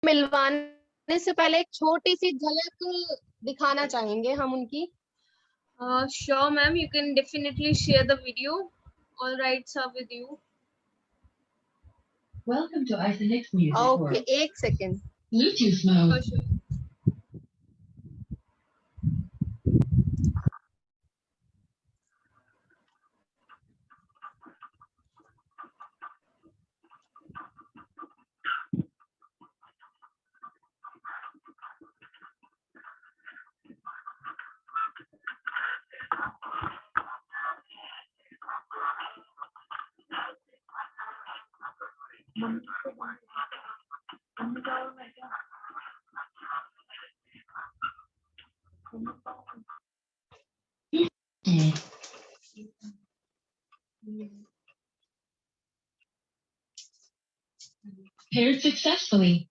मिलवाने से पहले एक छोटी सी झलक दिखाना चाहेंगे हम उनकी। Sure, ma'am. You can definitely share the video. All right, sir, with you. Welcome to Isolix Music okay, World. एक second. Bluetooth mode. Sure. Paired successfully.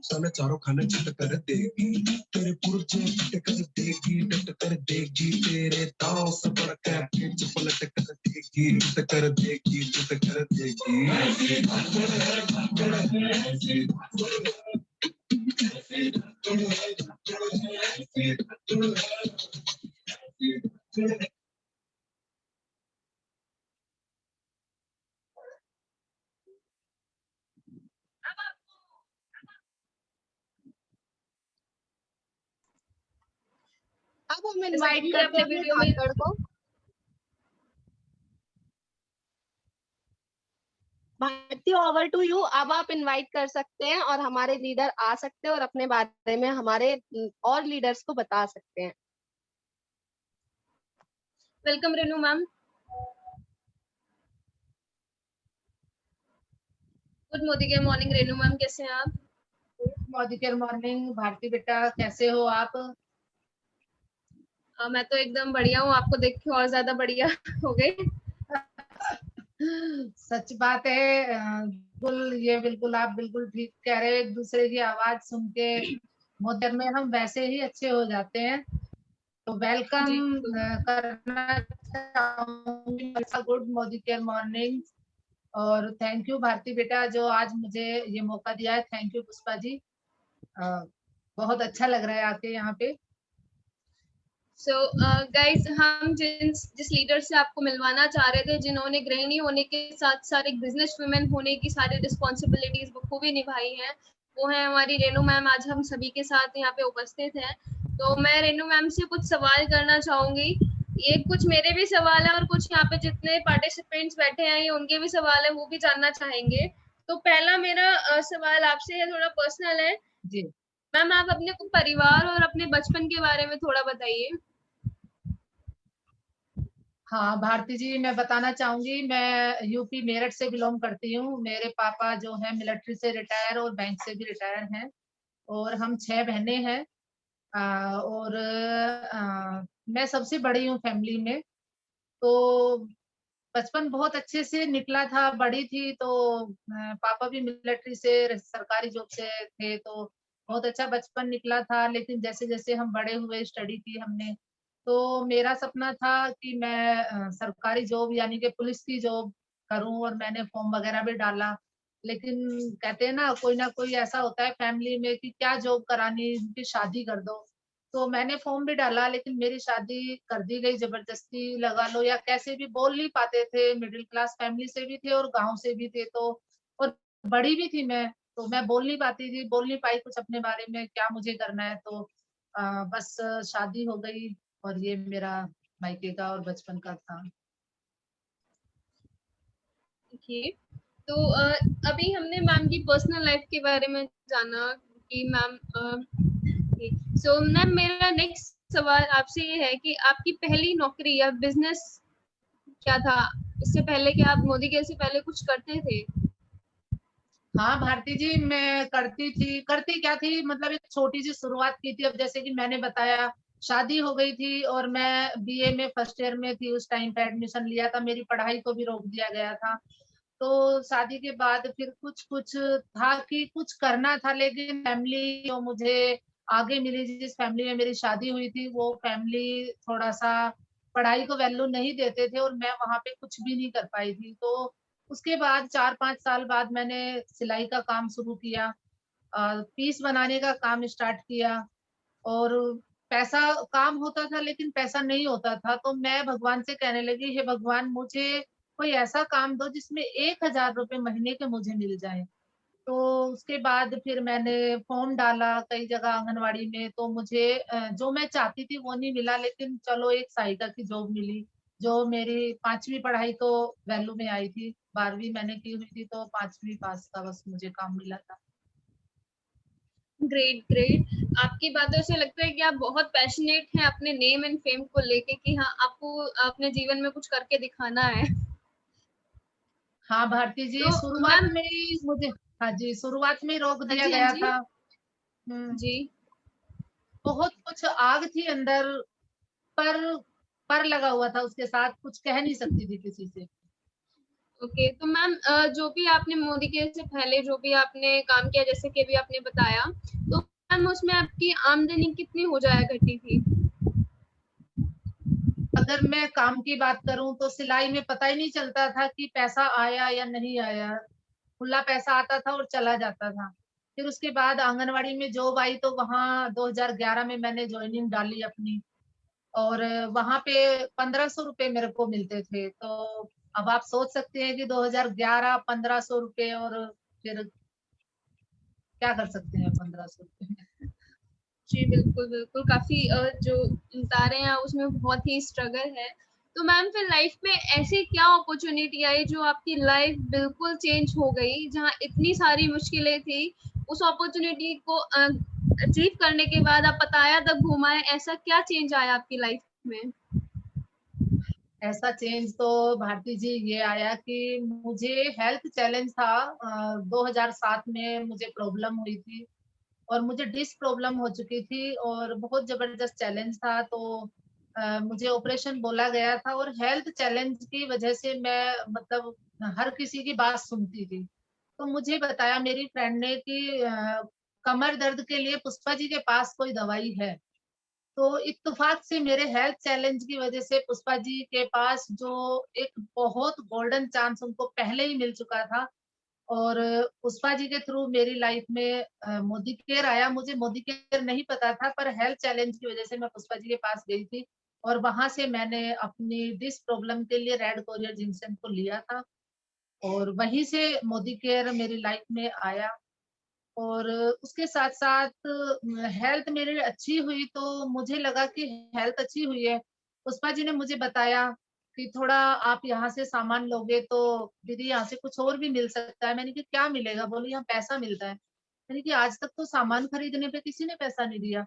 साले चारों खाने चिट कर देगी तेरे पुरजे पिट कर देगी डट कर देगी तेरे दांव से बड़ा कैपेच पलट कर देगी चिट कर देगी चिट कर देगी अब हम जैसा इनवाइट कि करते आपने हैं अपने वीडियो में धाकड़ को। Bharti, over to you. अब आप इनवाइट कर सकते हैं और हमारे लीडर आ सकते हैं और अपने बारे में हमारे और लीडर्स को बता सकते हैं। Welcome Renu ma'am. Good morning Renu ma'am, कैसे हैं आप? Modi care morning. भारती बेटा कैसे हो आप? मैं तो एकदम बढ़िया हूँ, आपको देख के और ज्यादा बढ़िया हो गए। सच बात है। बिल्कुल आप बिल्कुल ठीक कह रहे हो। एक दूसरे की आवाज सुन के मोदी में हम वैसे ही अच्छे हो जाते हैं। तो वेलकम जी करना चाहूंगी। Good Modi care morning. और थैंक यू भारती बेटा जो आज मुझे ये मौका दिया है। Thank you Pushpa ji. बहुत अच्छा लग रहा है आके यहाँ पे। सो गाइस, हम जिस लीडर से आपको मिलवाना चाह रहे थे, जिन्होंने गृहिणी होने के साथ साथ एक बिजनेस वुमेन होने की सारी रिस्पॉन्सिबिलिटीज बखूबी निभाई हैं, वो है हमारी रेनू मैम। आज हम सभी के साथ यहाँ पे उपस्थित हैं। तो मैं रेनू मैम से कुछ सवाल करना चाहूंगी। ये कुछ मेरे भी सवाल है और कुछ यहाँ पे जितने पार्टिसिपेंट्स बैठे हैं ये उनके भी सवाल है, वो भी जानना चाहेंगे। तो पहला मेरा सवाल आपसे है, थोड़ा पर्सनल है। जी मैम, आप अपने परिवार और अपने बचपन के बारे में थोड़ा बताइए। हाँ भारती जी, मैं बताना चाहूंगी। मैं यूपी मेरठ से बिलोंग करती हूँ। मेरे पापा जो है मिलिट्री से रिटायर और बैंक से भी रिटायर हैं। और हम 6 बहनें हैं। और मैं सबसे बड़ी हूँ फैमिली में। तो बचपन बहुत अच्छे से निकला था। बड़ी थी तो पापा भी मिलिट्री से सरकारी जॉब से थे, तो बहुत अच्छा बचपन निकला था। लेकिन जैसे जैसे हम बड़े हुए, स्टडी की हमने, तो मेरा सपना था कि मैं सरकारी जॉब यानी कि पुलिस की जॉब करूं। और मैंने फॉर्म वगैरह भी डाला। लेकिन कहते हैं ना कोई ऐसा होता है फैमिली में कि क्या जॉब करानी, उनकी शादी कर दो। तो मैंने फॉर्म भी डाला लेकिन मेरी शादी कर दी गई जबरदस्ती लगा लो, या कैसे भी। बोल नहीं पाते थे, मिडिल क्लास फैमिली से भी थे और गांव से भी थे। तो और बड़ी भी थी मैं, तो मैं बोल नहीं पाती थी, बोल नहीं पाई कुछ अपने बारे में क्या मुझे करना है। तो बस शादी हो गई। और ये मेरा मायके का और बचपन का था। ओके, तो अभी हमने मैम की पर्सनल लाइफ के बारे में जाना कि मैम सो मैम मेरा नेक्स्ट सवाल आपसे ये है कि आपकी पहली नौकरी या बिजनेस क्या था? इससे पहले क्या आप मोदी केयर से पहले कुछ करते थे? हाँ भारती जी, मैं करती क्या थी, मतलब एक छोटी सी शुरुआत की थी। अब जैसे कि मैंने बताया, शादी हो गई थी और मैं बीए में फर्स्ट ईयर में थी, उस टाइम पे एडमिशन लिया था, मेरी पढ़ाई को भी रोक दिया गया था। तो शादी के बाद फिर कुछ कुछ था कि कुछ करना था, लेकिन फैमिली जो मुझे आगे मिली, जिस फैमिली में मेरी शादी हुई थी, वो फैमिली थोड़ा सा पढ़ाई को वैल्यू नहीं देते थे और मैं वहां पे कुछ भी नहीं कर पाई थी। तो उसके बाद 4-5 साल बाद मैंने सिलाई का काम शुरू किया, पीस बनाने का काम स्टार्ट किया। और पैसा काम होता था लेकिन पैसा नहीं होता था, तो मैं भगवान से कहने लगी, हे भगवान, मुझे कोई ऐसा काम दो जिसमें 1,000 रुपए महीने के मुझे मिल जाए। तो उसके बाद फिर मैंने फॉर्म डाला कई जगह आंगनवाड़ी में, तो मुझे जो मैं चाहती थी वो नहीं मिला, लेकिन चलो एक सहायिका की जॉब मिली, जो मेरी 5वीं पढ़ाई तो वैल्यू में आई थी। 12वीं मैंने की हुई थी, तो 5वीं पास का बस मुझे काम मिला था। ग्रेट ग्रेट, आपकी बातों से लगता है कि आप बहुत पैशनेट हैं अपने नेम एंड फेम को लेके कि हाँ आपको अपने जीवन में कुछ करके दिखाना है। हाँ भारती जी, तो शुरुआत मैम में ही मुझे, हाँ जी, शुरुआत में ही रोक हाँ दिया जी हाँ गया जी था। जी। बहुत कुछ आग थी अंदर, पर पर लगा हुआ था, उसके साथ कुछ कह नहीं सकती थी किसी से। ओके, तो मैम जो भी आपने मोदी केयर से पहले जो भी आपने काम किया, जैसे कि अभी आपने बताया, तो मैम उसमें आपकी आमदनी कितनी हो जाया करती थी? अगर मैं काम की बात करूं तो सिलाई में पता ही नहीं चलता था कि पैसा आया या नहीं आया, खुला पैसा आता था और चला जाता था। फिर उसके बाद आंगनवाड़ी में जॉब आई, तो वहाँ 2011 में मैंने ज्वाइनिंग डाली अपनी, और वहां पे 1,500 रुपए मेरे को मिलते थे। तो अब आप सोच सकते हैं कि 2011 1,500 रुपए, और फिर क्या कर सकते हैं 1,500 रुपए में। जी बिल्कुल बिल्कुल, काफी जो बता रहे हैं उसमें बहुत ही स्ट्रगल है। तो मैम फिर लाइफ में ऐसे क्या अपॉर्चुनिटी आई जो आपकी लाइफ बिल्कुल चेंज हो गई, जहाँ इतनी सारी मुश्किलें थी, उस अपॉर्चुनिटी को अचीव करने के बाद आप पताया तक घुमाए, ऐसा क्या चेंज आया आपकी लाइफ में? ऐसा चेंज तो भारती जी ये आया कि मुझे हेल्थ चैलेंज था। 2007 में मुझे प्रॉब्लम हुई थी, और मुझे डिस्क प्रॉब्लम हो चुकी थी, और बहुत जबरदस्त चैलेंज था। तो मुझे ऑपरेशन बोला गया था, और हेल्थ चैलेंज की वजह से मैं, मतलब हर किसी की बात सुनती थी। तो मुझे बताया मेरी फ्रेंड ने कि कमर दर्द के लिए पुष्पा जी के पास कोई दवाई है। तो इत्तेफाक से मेरे हेल्थ चैलेंज की वजह से पुष्पा जी के पास, जो एक बहुत गोल्डन चांस उनको पहले ही मिल चुका था, और पुष्पा जी के थ्रू मेरी लाइफ में मोदी केयर आया। मुझे मोदी केयर नहीं पता था, पर हेल्थ चैलेंज की वजह से मैं पुष्पा जी के पास गई थी, और वहां से मैंने अपनी डिस्क प्रॉब्लम के लिए रेड कोरियर जिंक्शन को लिया था, और वहीं से मोदी केयर मेरी लाइफ में आया। और उसके साथ-साथ हेल्थ मेरी अच्छी हुई, तो मुझे लगा कि हेल्थ अच्छी हुई है। पुष्पा जी ने मुझे बताया कि थोड़ा आप यहाँ से सामान लोगे तो दीदी यहाँ से कुछ और भी मिल सकता है। मैंने कहा क्या मिलेगा? बोली यहाँ पैसा मिलता है। मैंने कहा आज तक तो सामान खरीदने पे किसी ने पैसा नहीं दिया।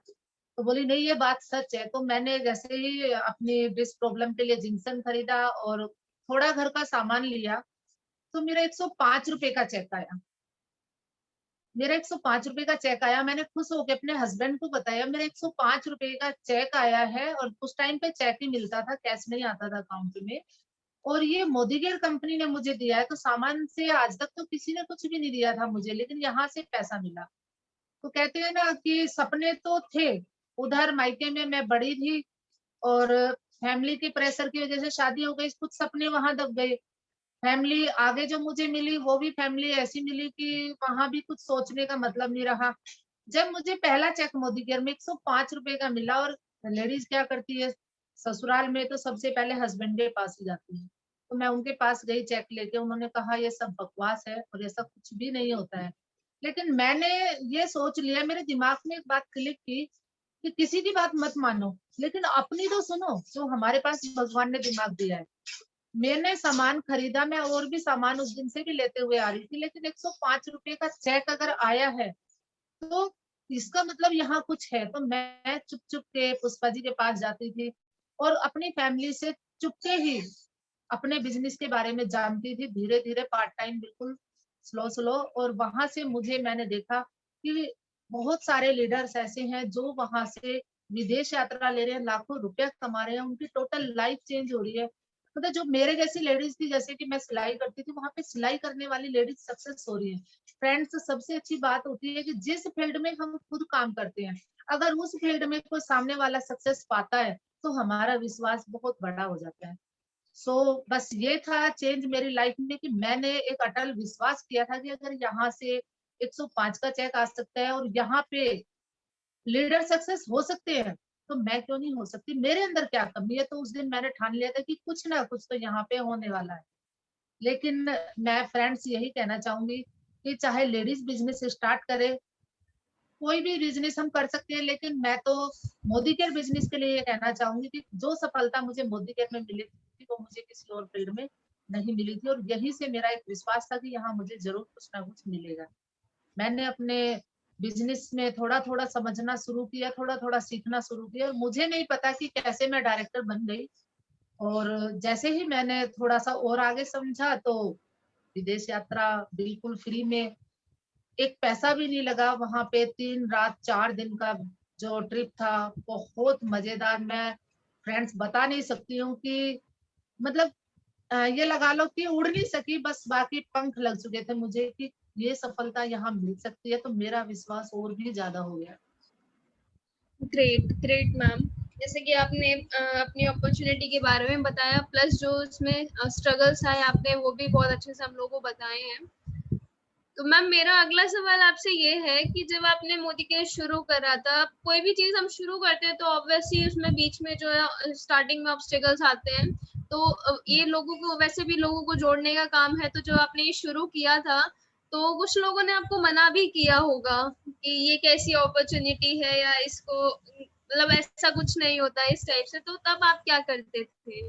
तो बोली नहीं, ये बात सच है। तो मैंने जैसे ही अपनी डिस्क प्रॉब्लम के लिए जिंक्शन खरीदा और थोड़ा घर का सामान लिया, तो मेरा ₹105 का चेक आया। मेरा ₹105 का चेक आया, मैंने खुश होके अपने हस्बैंड को बताया, मेरा ₹105 का चेक आया है, और उस टाइम पे चेक ही मिलता था, कैश नहीं आता था अकाउंट में, और ये मोदी केयर कंपनी ने मुझे दिया है। तो सामान से आज तक तो किसी ने कुछ भी नहीं दिया था मुझे, लेकिन यहाँ से पैसा मिला। तो कहते हैं ना कि सपने तो थे, उधर मायके में मैं बड़ी थी, और फैमिली के प्रेशर की वजह से शादी हो गई, कुछ सपने वहां दब गए। फैमिली आगे जो मुझे मिली, वो भी फैमिली ऐसी मिली कि वहां भी कुछ सोचने का मतलब नहीं रहा। जब मुझे पहला चेक मोदी केयर में ₹105 का मिला, और लेडीज क्या करती है, ससुराल में तो सबसे पहले हस्बैंड के पास ही जाती है। तो मैं उनके पास गई चेक लेके, उन्होंने कहा ये सब बकवास है और ऐसा कुछ भी नहीं होता है। लेकिन मैंने ये सोच लिया, मेरे दिमाग में एक बात क्लिक की कि किसी की बात मत मानो, लेकिन अपनी तो सुनो, जो हमारे पास भगवान ने दिमाग दिया है। मैंने सामान खरीदा, मैं और भी सामान उस दिन से भी लेते हुए आ रही थी, लेकिन 105 रुपए का चेक अगर आया है तो इसका मतलब यहाँ कुछ है। तो मैं चुप चुप के पुष्पा जी के पास जाती थी और अपनी फैमिली से चुपके ही अपने बिजनेस के बारे में जानती थी, धीरे धीरे पार्ट टाइम, बिल्कुल स्लो स्लो। और वहां से मैंने देखा कि बहुत सारे लीडर्स ऐसे हैं जो वहां से विदेश यात्रा ले रहे हैं, लाखों रुपया कमा रहे हैं, उनकी टोटल लाइफ चेंज हो रही है। मतलब जो मेरे जैसी लेडीज थी, जैसे कि मैं सिलाई करती थी, वहां पे सिलाई करने वाली लेडीज सक्सेस हो रही है। फ्रेंड्स, सबसे अच्छी बात होती है कि जिस फील्ड में हम खुद काम करते हैं, अगर उस फील्ड में कोई सामने वाला सक्सेस पाता है तो हमारा विश्वास बहुत बड़ा हो जाता है। बस ये था चेंज मेरी लाइफ में कि मैंने एक अटल विश्वास किया था कि अगर यहाँ से 105 का चेक आ सकता है और यहाँ पे लीडर सक्सेस हो सकते हैं, तो मैं क्यों नहीं हो सकती? मेरे अंदर क्या कमी है? तो उस दिन मैंने ठान लिया था कि कुछ ना कुछ तो यहाँ पे होने वाला है। लेकिन मैं फ्रेंड्स यही कहना चाहूंगी कि चाहे लेडीज बिजनेस स्टार्ट करे, कोई भी बिजनेस हम कर सकते हैं, लेकिन मैं तो मोदी केयर बिजनेस के लिए ये कहना चाहूंगी कि जो सफलता मुझे मोदी केयर में मिली थी वो मुझे किसी और फील्ड में नहीं मिली थी, और यही से मेरा एक विश्वास था कि यहाँ मुझे जरूर कुछ ना कुछ मिलेगा। मैंने अपने बिजनेस में थोड़ा थोड़ा समझना शुरू किया, थोड़ा थोड़ा सीखना शुरू किया, और मुझे नहीं पता कि कैसे मैं डायरेक्टर बन गई। और जैसे ही मैंने थोड़ा सा और आगे समझा तो विदेश यात्रा बिल्कुल फ्री में, एक पैसा भी नहीं लगा। वहां पे 3 रात 4 दिन का जो ट्रिप था, बहुत मजेदार। मैं फ्रेंड्स बता नहीं सकती हूँ कि मतलब ये लगा लो कि उड़ नहीं सकी, बस बाकी पंख लग चुके थे मुझे कि ये सफलता यहाँ मिल सकती है, तो मेरा विश्वास और भी ज्यादा हो गया। ग्रेट ग्रेट मैम, जैसे कि आपने अपनी अपॉर्चुनिटी के बारे में बताया, प्लस जो उसमें स्ट्रगल्स आए आपने वो भी बहुत अच्छे से हम लोगों को बताए हैं। तो मैम मेरा अगला सवाल आपसे ये है कि जब आपने मोदी केयर शुरू करा था, कोई भी चीज हम शुरू करते हैं तो ऑब्वियसली उसमें बीच में जो है स्टार्टिंग में ऑब्स्टेकल्स आते हैं, तो ये लोगों को, वैसे भी लोगों को जोड़ने का काम है, तो जब आपने ये शुरू किया था तो कुछ लोगों ने आपको मना भी किया होगा कि ये कैसी अपॉर्चुनिटी है, या इसको मतलब ऐसा कुछ नहीं होता इस टाइप से, तो तब आप क्या करते थे?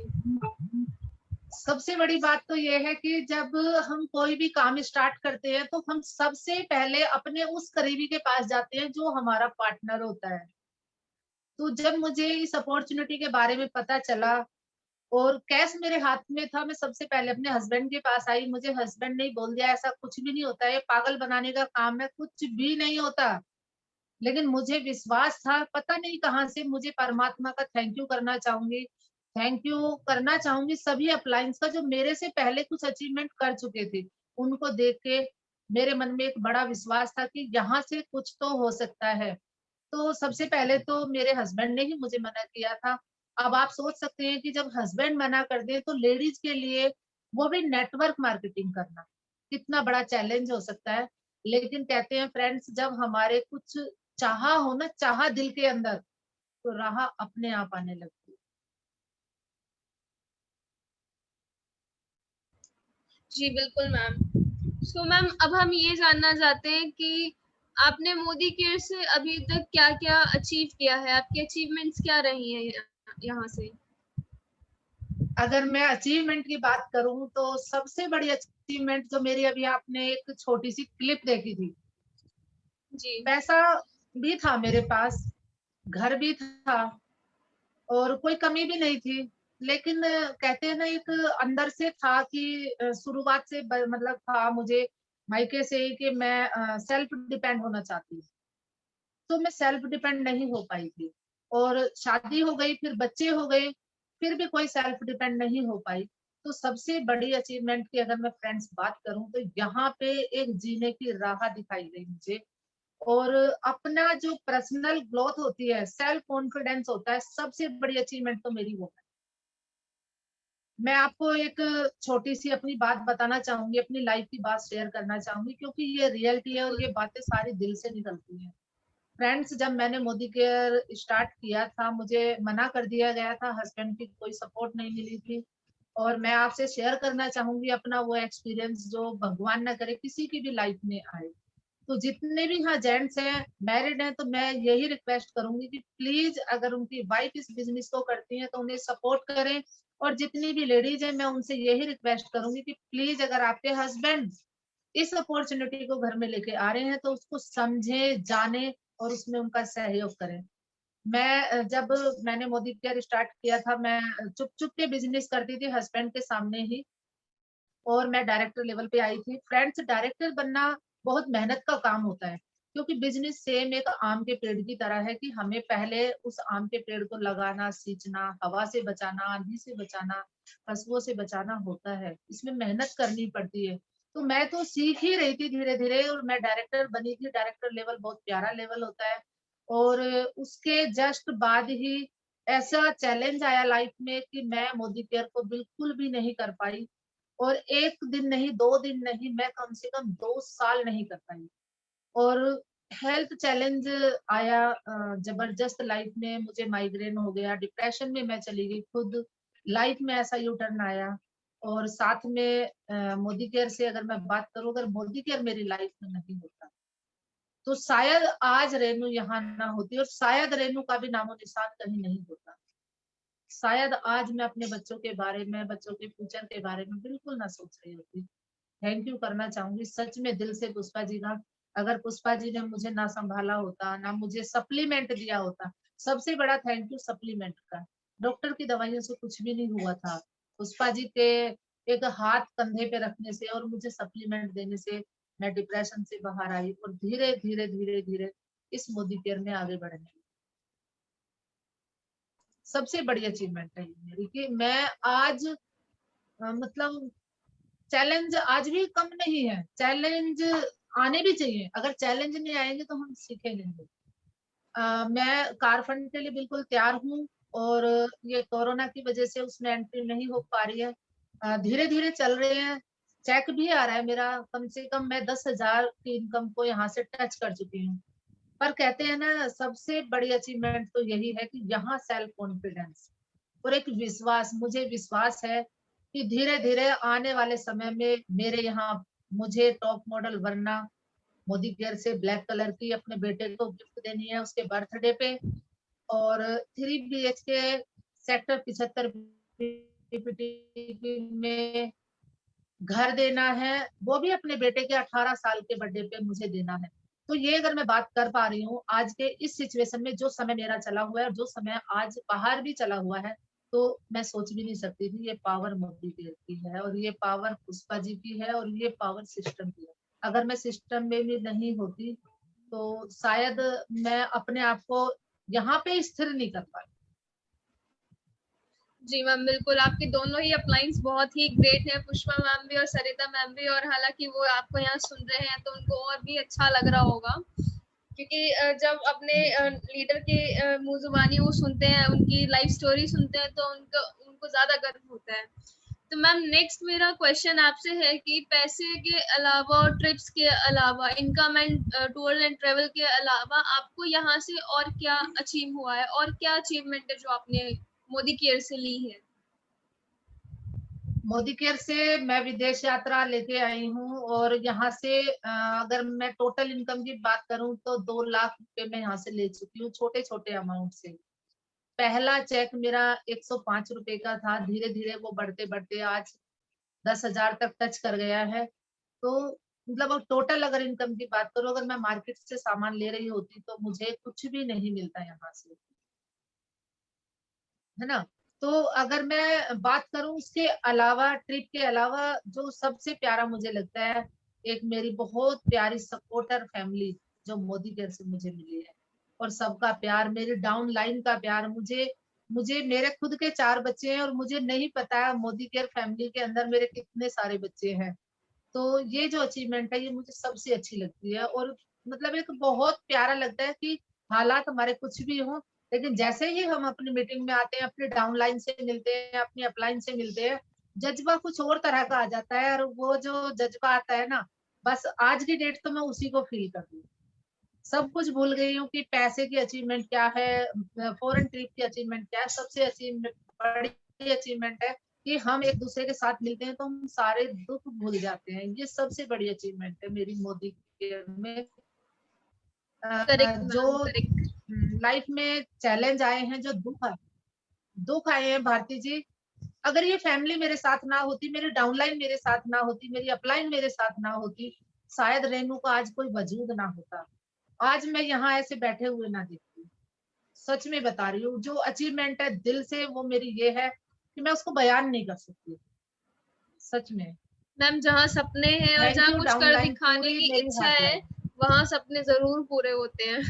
सबसे बड़ी बात तो ये है कि जब हम कोई भी काम स्टार्ट करते हैं तो हम सबसे पहले अपने उस करीबी के पास जाते हैं जो हमारा पार्टनर होता है। तो जब मुझे इस अपॉर्चुनिटी के बारे में पता चला और कैश मेरे हाथ में था, मैं सबसे पहले अपने हस्बैंड के पास आई। मुझे हस्बैंड ने ही बोल दिया ऐसा कुछ भी नहीं होता है, ये पागल बनाने का काम है, कुछ भी नहीं होता। लेकिन मुझे विश्वास था, पता नहीं कहाँ से। मुझे परमात्मा का थैंक यू करना चाहूंगी, थैंक यू करना चाहूंगी सभी अपलायंस का जो मेरे से पहले कुछ अचीवमेंट कर चुके थे। उनको देख के मेरे मन में एक बड़ा विश्वास था कि यहाँ से कुछ तो हो सकता है। तो सबसे पहले तो मेरे हस्बैंड ने ही मुझे मना किया था। अब आप सोच सकते हैं कि जब हस्बैंड मना कर दें तो लेडीज के लिए, वो भी नेटवर्क मार्केटिंग करना, कितना बड़ा चैलेंज हो सकता है। लेकिन कहते हैं फ्रेंड्स, जब हमारे कुछ चाहा हो ना, चाहा दिल के अंदर, तो राह अपने आप आने लगती है। जी बिल्कुल मैम। सो मैम अब हम ये जानना चाहते हैं कि आपने मोदी केयर से अभी तक क्या-क्या अचीव किया है? आपकी अचीवमेंट्स क्या रही हैं यहाँ से? अगर मैं अचीवमेंट की बात करूं तो सबसे बड़ी अचीवमेंट जो मेरी, अभी आपने एक छोटी सी क्लिप देखी थी। जी। पैसा भी था मेरे पास, घर भी था और कोई कमी भी नहीं थी। लेकिन कहते हैं ना, एक अंदर से था कि शुरुआत से मतलब था मुझे मायके से ही कि मैं सेल्फ डिपेंड होना चाहती हूँ। तो मैं सेल्फ डिपेंड नहीं हो पाई थी, और शादी हो गई, फिर बच्चे हो गए, फिर भी कोई सेल्फ डिपेंड नहीं हो पाई। तो सबसे बड़ी अचीवमेंट की अगर मैं फ्रेंड्स बात करूं तो यहाँ पे एक जीने की राह दिखाई गई मुझे। और अपना जो पर्सनल ग्रोथ होती है, सेल्फ कॉन्फिडेंस होता है, सबसे बड़ी अचीवमेंट तो मेरी वो है। मैं आपको एक छोटी सी अपनी बात बताना चाहूंगी, अपनी लाइफ की बात शेयर करना चाहूंगी, क्योंकि ये रियलिटी है और ये बातें सारी दिल से निकलती हैं। फ्रेंड्स, जब मैंने मोदी केयर स्टार्ट किया था, मुझे मना कर दिया गया था, हस्बैंड की कोई सपोर्ट नहीं मिली थी। और मैं आपसे शेयर करना चाहूंगी अपना वो एक्सपीरियंस, जो भगवान ना करे किसी की भी लाइफ में आए। तो जितने भी यहाँ जेंट्स हैं, मैरिड हैं, तो मैं यही रिक्वेस्ट करूंगी कि प्लीज अगर उनकी वाइफ इस बिजनेस को करती है तो उन्हें सपोर्ट करें, और जितनी भी लेडीज है मैं उनसे यही रिक्वेस्ट करूंगी कि प्लीज अगर आपके हस्बैंड इस अपॉर्चुनिटी को घर में लेके आ रहे हैं तो उसको समझे, जाने और उसमें उनका सहयोग करें। मैं जब मैंने मोदी केयर स्टार्ट किया था, मैं चुप चुप के बिजनेस करती थी हस्बैंड के सामने ही, और मैं डायरेक्टर लेवल पे आई थी। फ्रेंड्स, डायरेक्टर बनना बहुत मेहनत का काम होता है, क्योंकि बिजनेस सेम एक आम के पेड़ की तरह है कि हमें पहले उस आम के पेड़ को लगाना, सींचना, हवा से बचाना, आंधी से बचाना, पशुओं से बचाना होता है। इसमें मेहनत करनी पड़ती है। तो मैं तो सीख ही रही थी धीरे धीरे, और मैं डायरेक्टर बनी थी। डायरेक्टर लेवल बहुत प्यारा लेवल होता है। और उसके जस्ट बाद ही ऐसा चैलेंज आया लाइफ में कि मैं मोदी केयर को बिल्कुल भी नहीं कर पाई, और 1 दिन नहीं, 2 दिन नहीं, मैं कम से कम 2 साल नहीं कर पाई। और हेल्थ चैलेंज आया जबरदस्त लाइफ में, मुझे माइग्रेन हो गया, डिप्रेशन में मैं चली गई खुद। लाइफ में ऐसा यू टर्न आया, और साथ में मोदी केयर से अगर मैं बात करूं, अगर मोदी केयर मेरी लाइफ में नहीं होता तो शायद आज रेनू यहाँ ना होती, और शायद रेनू का भी नामो निशान कहीं नहीं होता। शायद आज मैं अपने बच्चों के बारे में, बच्चों के फ्यूचर के बारे में बिल्कुल ना सोच रही होती। थैंक यू करना चाहूंगी सच में दिल से पुष्पा जी का। अगर पुष्पा जी ने मुझे ना संभाला होता, ना मुझे सप्लीमेंट दिया होता, सबसे बड़ा थैंक यू सप्लीमेंट का। डॉक्टर की दवाइयों से कुछ भी नहीं हुआ था। पुष्पा जी के एक हाथ कंधे पे रखने से और मुझे सप्लीमेंट देने से मैं डिप्रेशन से बाहर आई, और धीरे धीरे धीरे धीरे इस मोदी केयर में आगे बढ़ने लगी। सबसे बड़ी अचीवमेंट है ये मेरी कि मैं आज मतलब चैलेंज आज भी कम नहीं है। चैलेंज आने भी चाहिए, अगर चैलेंज नहीं आएंगे तो हम सीखेंगे नहीं। मैं कार फंड के लिए बिल्कुल तैयार हूँ, और ये कोरोना की वजह से उसमें एंट्री नहीं हो पा रही है। धीरे धीरे चल रहे हैं। चेक भी आ रहा है मेरा, कम से कम मैं 10,000 की इनकम को यहाँ से टच कर चुकी हूँ। पर कहते हैं ना, सबसे बड़ी अचीवमेंट तो यही है कि यहाँ सेल्फ कॉन्फिडेंस और एक विश्वास, मुझे विश्वास है कि धीरे धीरे आने वाले समय में मेरे यहाँ मुझे टॉप मॉडल बनना, मोदी केयर से ब्लैक कलर की अपने बेटे को गिफ्ट देनी है उसके बर्थडे पे, और 3 BHK सेक्टर 75 में घर देना है, वो भी अपने बेटे के 18 साल के बर्थडे पे मुझे देना है। तो ये अगर मैं बात कर पा रही हूँ आज के इस सिचुएशन में, जो समय मेरा चला हुआ है और जो समय आज बाहर भी चला हुआ है, तो मैं सोच भी नहीं सकती थी। ये पावर मोदी केयर की है, और ये पावर पुष्पा जी की है, और ये पावर सिस्टम की है। अगर मैं सिस्टम में भी नहीं होती तो शायद मैं अपने आप को यहाँ पे स्थिर नहीं कर पाती। जी मैम, बिल्कुल आपके दोनों ही अपलाइंस बहुत ही ग्रेट हैं, पुष्पा मैम भी और सरिता मैम भी। और हालांकि वो आपको यहाँ सुन रहे हैं तो उनको और भी अच्छा लग रहा होगा, क्योंकि जब अपने लीडर के मुंह जुबानी वो सुनते हैं, उनकी लाइफ स्टोरी सुनते हैं, तो उनको ज्यादा गर्व होता है। तो मैम नेक्स्ट मेरा क्वेश्चन आपसे है कि पैसे के अलावा और ट्रिप्स के अलावा, income and tour and travel के अलावा आपको यहाँ से और क्या अचीव हुआ है, और क्या अचीवमेंट है जो आपने मोदी केयर से ली है? मोदी केयर से मैं विदेश यात्रा लेके आई हूँ, और यहाँ से अगर मैं टोटल इनकम की बात करूँ तो 2 लाख रुपए मैं यहाँ से ले चुकी हूँ, छोटे छोटे अमाउंट से। पहला चेक मेरा 105 रुपए का था, धीरे धीरे वो बढ़ते बढ़ते आज 10,000 तक टच कर गया है। तो मतलब अब टोटल अगर इनकम की बात करूँ, अगर मैं मार्केट से सामान ले रही होती तो मुझे कुछ भी नहीं मिलता यहाँ से, है ना। तो अगर मैं बात करूं उसके अलावा, ट्रिप के अलावा, जो सबसे प्यारा मुझे लगता है, एक मेरी बहुत प्यारी सपोर्टर फैमिली जो मोदी केयर से मुझे मिली है, और सबका प्यार, मेरी डाउन लाइन का प्यार। मुझे मुझे मेरे खुद के 4 बच्चे हैं, और मुझे नहीं पता मोदी केयर फैमिली के अंदर मेरे कितने सारे बच्चे हैं। तो ये जो अचीवमेंट है ये मुझे सबसे अच्छी लगती है, और मतलब एक बहुत प्यारा लगता है कि हालात हमारे कुछ भी हों, लेकिन जैसे ही हम अपनी मीटिंग में आते हैं, अपनी डाउनलाइन से मिलते हैं, अपनी अपलाइन से मिलते हैं, जज्बा कुछ और तरह का आ जाता है। और वो जो जज्बा आता है ना, बस आज की डेट तो मैं उसी को फील कर रही हूँ। सब कुछ भूल गई हूँ कि पैसे की अचीवमेंट क्या है, फॉरेन ट्रिप की अचीवमेंट क्या है। सबसे अचीवमेंट, बड़ी अचीवमेंट है कि हम एक दूसरे के साथ मिलते हैं तो हम सारे दुख भूल जाते हैं। ये सबसे बड़ी अचीवमेंट है मेरी मोदी केयर में। करेक्ट जो मैम, करेक्ट। लाइफ में चैलेंज आए हैं, जो दुख आए हैं भारती जी, अगर ये फैमिली मेरे साथ ना होती, मेरी डाउनलाइन मेरे साथ ना होती, मेरी अपलाइन मेरे साथ ना होती, शायद रेनू का आज कोई वजूद ना होता, आज मैं यहाँ ऐसे बैठे हुए ना देखती। सच में बता रही हूँ, जो अचीवमेंट है दिल से, वो मेरी ये है कि मैं उसको बयान नहीं कर सकती, सच में। मैम जहाँ सपने हैं और थैंक जहाँ यू कुछ कर डाउनलाइन, दिखाने पूरी की मेरी इच्छा है, हेल्पलाइन। वहाँ सपने जरूर पूरे होते हैं।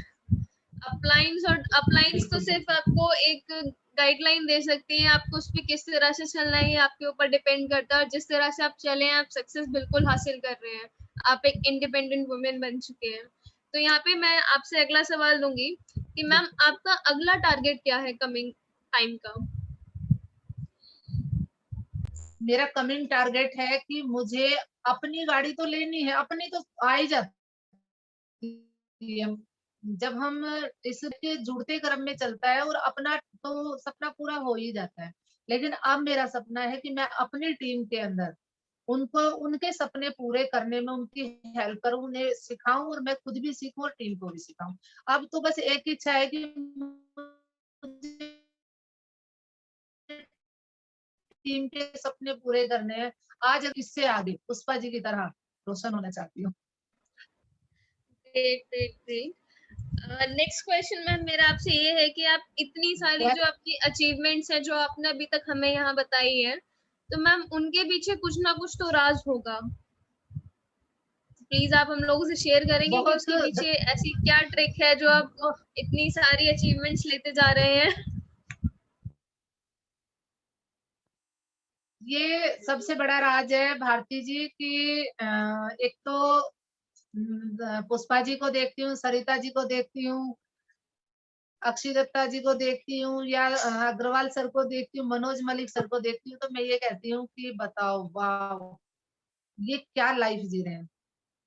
अपलाइंस तो बिल्कुल सिर्फ बिल्कुल। आपको एक गाइडलाइन दे सकती है, आपको उस पे किस तरह से चलना है ये आपके ऊपर डिपेंड करता है, और जिस तरह से आप चले आप सक्सेस बिल्कुल हासिल कर रहे हैं, आप एक इंडिपेंडेंट वुमेन बन चुके हैं। तो यहाँ पे मैं आपसे अगला सवाल लूंगी कि मैम आपका अगला टारगेट क्या है कमिंग टाइम का? मेरा कमिंग टारगेट है कि मुझे अपनी गाड़ी तो लेनी है, अपनी तो आ ही जाती है जब हम इसके जुड़ते क्रम में चलता है, और अपना तो सपना पूरा हो ही जाता है। लेकिन अब मेरा सपना है कि मैं अपनी टीम के अंदर उनको उनके सपने पूरे करने में उनकी हेल्प करूं, उन्हें सिखाऊं, और मैं खुद भी सीखूं और टीम को भी सिखाऊं। अब तो बस एक इच्छा है कि मुझे टीम के सपने पूरे करने हैं। आज इससे आगे पुष्पा जी की तरह रोशन होना चाहती हूँ। Great great great. Next question ma'am मेरा आपसे ये है कि आप इतनी सारी जो आपकी अचीवमेंट्स हैं जो आपने अभी तक हमें यहाँ बताई है, तो मैम उनके पीछे कुछ ना कुछ तो राज होगा, प्लीज आप हम लोगों से शेयर करेंगे कि उसके पीछे ऐसी क्या ट्रिक है जो आप इतनी सारी अचीवमेंट्स लेते जा रहे हैं? ये सबसे बड़ा राज है भारती जी की, एक तो पुष्पा जी को देखती हूँ, सरिता जी को देखती हूँ, अक्षय दत्ता जी को देखती हूँ, या अग्रवाल सर को देखती हूँ, मनोज मलिक सर को देखती हूँ, तो मैं ये कहती हूँ कि बताओ वाह, ये क्या लाइफ जी रहे हैं।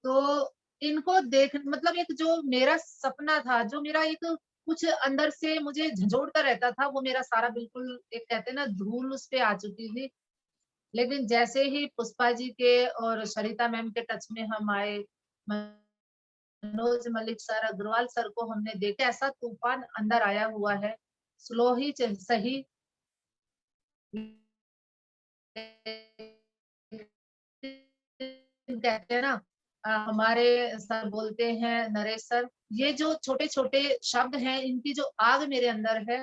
तो इनको देख मतलब एक जो मेरा सपना था, जो मेरा एक कुछ अंदर से मुझे झंझोड़ता रहता था, वो मेरा सारा बिल्कुल एक कहते हैं ना धूल उस पे आ चुकी थी। लेकिन जैसे ही पुष्पा जी के और सरिता मैम के टच में हम आए, मनोज मलिक सर, अग्रवाल सर को हमने देखा, ऐसा तूफान अंदर आया हुआ है। स्लो ही सही, कहते हैं ना, हमारे सर बोलते हैं, नरेश सर, ये जो छोटे छोटे शब्द हैं, इनकी जो आग मेरे अंदर है,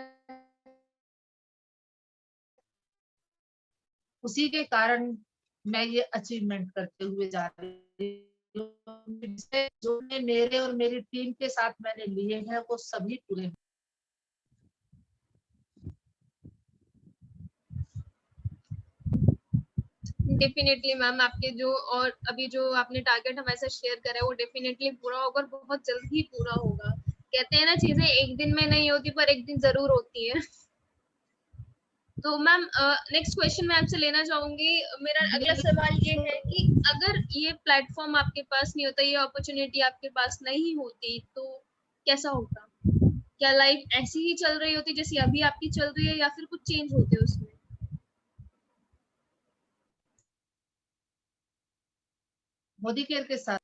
उसी के कारण मैं ये अचीवमेंट करते हुए जा रही हूँ। जो मेरे और मेरी टीम के साथ मैंने लिए हैं, वो सभी पूरे हैं। डेफिनेटली मैम, आपके जो और अभी जो आपने टारगेट हमारे साथ शेयर करा है वो डेफिनेटली पूरा होगा और बहुत जल्द ही पूरा होगा। कहते हैं ना चीजें एक दिन में नहीं होती पर एक दिन जरूर होती है। तो मैम नेक्स्ट क्वेश्चन मैं आपसे लेना चाहूंगी। मेरा अगला सवाल ये है कि अगर ये प्लेटफॉर्म आपके पास नहीं होता, ये अपॉर्चुनिटी आपके पास नहीं होती, तो कैसा होता? क्या लाइफ ऐसी ही चल रही होती जैसी अभी आपकी चल रही है, या फिर कुछ चेंज होते उसमें? मोदी केयर के साथ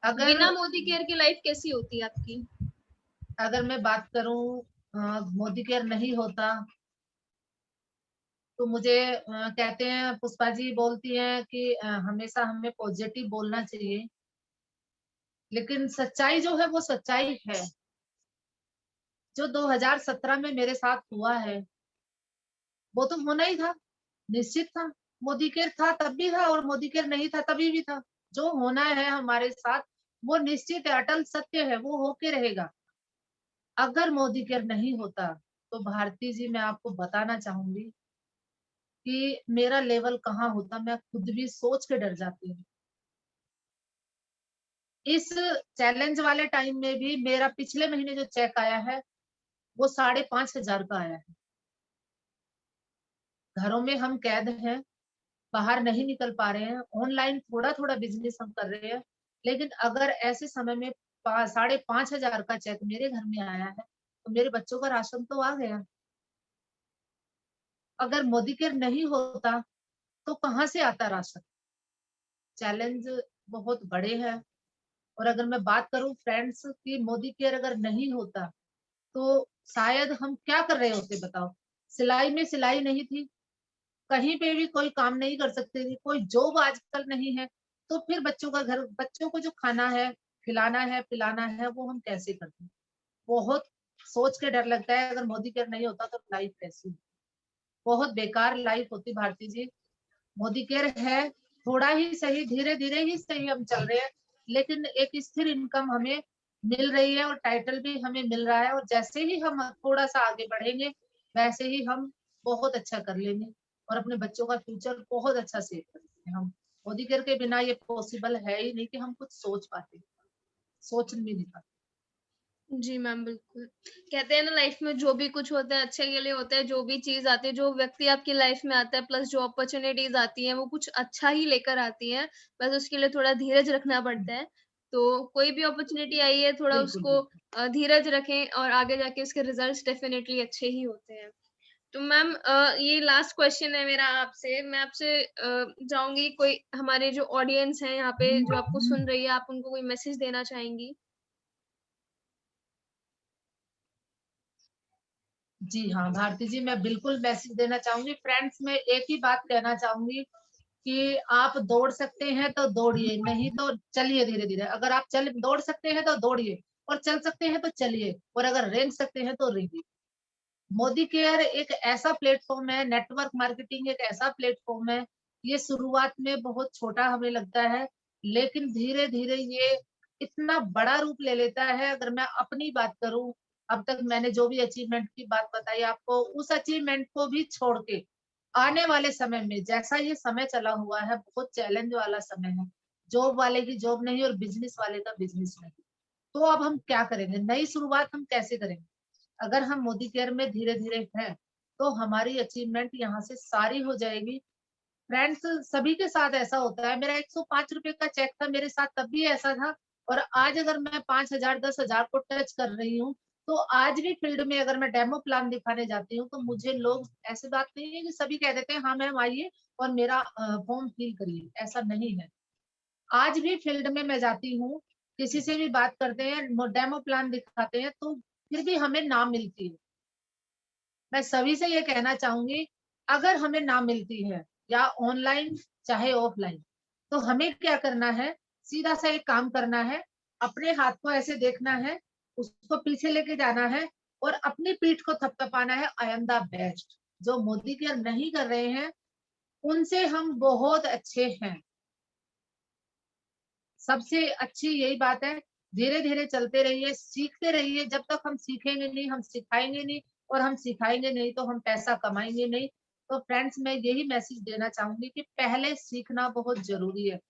अगर बिना मोदी केयर की लाइफ कैसी होती आपकी? अगर मैं बात करूं, मोदी केयर नहीं होता तो मुझे कहते हैं, पुष्पा जी बोलती हैं कि हमेशा हमें पॉजिटिव बोलना चाहिए, लेकिन सच्चाई जो है वो सच्चाई है। जो 2017 में मेरे साथ हुआ है वो तो होना ही था, निश्चित था। मोदी केयर था तब भी था, और मोदी केयर नहीं था तभी भी था। जो होना है हमारे साथ वो निश्चित है, अटल सत्य है, वो होके रहेगा। अगर मोदी केयर नहीं होता तो भारती जी, मैं आपको बताना चाहूंगी कि मेरा लेवल कहाँ होता, मैं खुद भी सोच के डर जाती हूँ। इस चैलेंज वाले टाइम में भी मेरा पिछले महीने जो चेक आया है वो 5,500 का आया है। घरों में हम कैद हैं, बाहर नहीं निकल पा रहे हैं, ऑनलाइन थोड़ा थोड़ा बिजनेस हम कर रहे हैं, लेकिन अगर ऐसे समय में 5,500 का चेक मेरे घर में आया है तो मेरे बच्चों का राशन तो आ गया। अगर मोदी केयर नहीं होता तो कहाँ से आता राशन? चैलेंज बहुत बड़े हैं। और अगर मैं बात करूं फ्रेंड्स की, मोदी केयर अगर नहीं होता तो शायद हम क्या कर रहे होते बताओ। सिलाई में सिलाई नहीं थी, कहीं पे भी कोई काम नहीं कर सकते थे, कोई जॉब आजकल नहीं है, तो फिर बच्चों को जो खाना है, खिलाना है, पिलाना है, वो हम कैसे करते हैं। बहुत सोच के डर लगता है, अगर मोदी केयर नहीं होता तो लाइफ कैसी होती। बहुत बेकार लाइफ होती भारती जी। मोदी केयर है, थोड़ा ही सही, धीरे धीरे ही सही हम चल रहे हैं, लेकिन एक स्थिर इनकम हमें मिल रही है और टाइटल भी हमें मिल रहा है, और जैसे ही हम थोड़ा सा आगे बढ़ेंगे वैसे ही हम बहुत अच्छा कर लेंगे और अपने बच्चों का फ्यूचर बहुत अच्छा सेव करेंगे हम। मोदी केयर के बिना ये पॉसिबल है ही नहीं कि हम कुछ सोच पाते, सोच भी नहीं पाते। जी मैम, बिल्कुल। कहते हैं ना, लाइफ में जो भी कुछ होता है अच्छे के लिए होता है, जो भी चीज़ आती है, जो व्यक्ति आपकी लाइफ में आता है, प्लस जो अपॉर्च्युनिटीज़ आती हैं, वो कुछ अच्छा ही लेकर आती हैं। बस उसके लिए थोड़ा धीरज रखना पड़ता है। तो कोई भी अपॉर्च्युनिटी आई है, थोड़ा बिल्कुल उसको बिल्कुल। धीरज रखें और आगे जाके उसके रिजल्ट्स डेफिनिटली अच्छे ही होते हैं। तो मैम, ये लास्ट क्वेश्चन है मेरा आपसे। मैं आपसे चाहूँगी, कोई हमारे जो ऑडियंस है यहाँ पे जो आपको सुन रही है, आप उनको कोई मैसेज देना चाहेंगी? जी हाँ भारती जी, मैं बिल्कुल मैसेज देना चाहूंगी। फ्रेंड्स, मैं एक ही बात कहना चाहूंगी कि आप दौड़ सकते हैं तो दौड़िए, नहीं तो चलिए धीरे धीरे। अगर आप दौड़ सकते हैं तो दौड़िए, और चल सकते हैं तो चलिए, और अगर रेंग सकते हैं तो रेंगिए। मोदी केयर एक ऐसा प्लेटफॉर्म है, नेटवर्क मार्केटिंग एक ऐसा प्लेटफॉर्म है, ये शुरुआत में बहुत छोटा हमें लगता है, लेकिन धीरे धीरे ये इतना बड़ा रूप ले लेता है। अगर मैं अपनी बात करूं, अब तक मैंने जो भी अचीवमेंट की बात बताई आपको, उस अचीवमेंट को भी छोड़ के आने वाले समय में, जैसा ये समय चला हुआ है, बहुत चैलेंज वाला समय है। जॉब वाले की जॉब नहीं और बिजनेस वाले का बिजनेस नहीं। तो अब हम क्या करेंगे, नई शुरुआत हम कैसे करेंगे? अगर हम मोदी केयर में धीरे धीरे हैं तो हमारी अचीवमेंट यहाँ से सारी हो जाएगी। फ्रेंड्स, सभी के साथ ऐसा होता है। मेरा 105 रुपए का चेक था, मेरे साथ तब भी ऐसा था, और आज अगर मैं 5,000 10,000 को टच कर रही हूँ, तो आज भी फील्ड में अगर मैं डेमो प्लान दिखाने जाती हूँ तो मुझे लोग, ऐसी बात नहीं है कि सभी कह देते हैं हाँ मैम आइए और मेरा फॉर्म फिल करिए, ऐसा नहीं है। आज भी फील्ड में मैं जाती हूँ, किसी से भी बात करते हैं, डेमो प्लान दिखाते हैं, तो फिर भी हमें ना मिलती है। मैं सभी से ये कहना चाहूंगी, अगर हमें ना मिलती है, या ऑनलाइन चाहे ऑफलाइन, तो हमें क्या करना है, सीधा सा एक काम करना है, अपने हाथ को ऐसे देखना है, उसको पीछे लेके जाना है और अपनी पीठ को थपथपाना है, आई एम द बेस्ट। जो मोदी केयर नहीं कर रहे हैं उनसे हम बहुत अच्छे हैं। सबसे अच्छी यही बात है, धीरे धीरे चलते रहिए, सीखते रहिए। जब तक हम सीखेंगे नहीं, हम सिखाएंगे नहीं, और हम सिखाएंगे नहीं तो हम पैसा कमाएंगे नहीं। तो फ्रेंड्स, मैं यही मैसेज देना चाहूंगी कि पहले सीखना बहुत जरूरी है।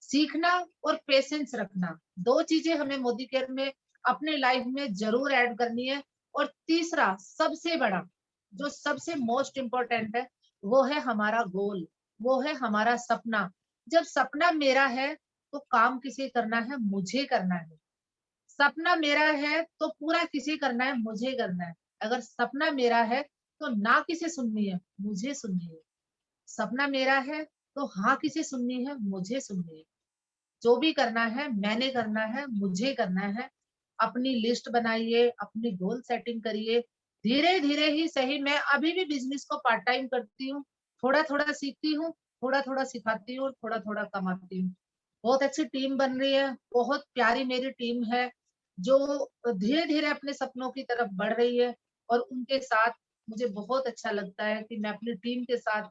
सीखना और पेशेंस रखना, दो चीजें हमें मोदी केयर में अपने लाइफ में जरूर ऐड करनी है। और तीसरा सबसे बड़ा, जो सबसे मोस्ट इम्पोर्टेंट है, वो है हमारा गोल, वो है हमारा सपना। जब सपना मेरा है तो काम किसे करना है, मुझे करना है। सपना मेरा है तो पूरा किसे करना है, मुझे करना है। अगर सपना मेरा है तो ना किसे सुननी है, मुझे सुननी है। सपना मेरा है तो हाँ किसे सुननी है, मुझे सुननी है। जो भी करना है मैंने करना है, मुझे करना है। अपनी लिस्ट बनाइए, अपनी गोल सेटिंग करिए, धीरे धीरे ही सही। मैं अभी भी बिजनेस को पार्ट टाइम करती हूँ, थोड़ा थोड़ा सीखती हूँ, थोड़ा थोड़ा सिखाती हूँ और थोड़ा थोड़ा कमाती हूँ। बहुत अच्छी टीम बन रही है, बहुत प्यारी मेरी टीम है, जो धीरे धीरे अपने सपनों की तरफ बढ़ रही है। और उनके साथ मुझे बहुत अच्छा लगता है कि मैं अपनी टीम के साथ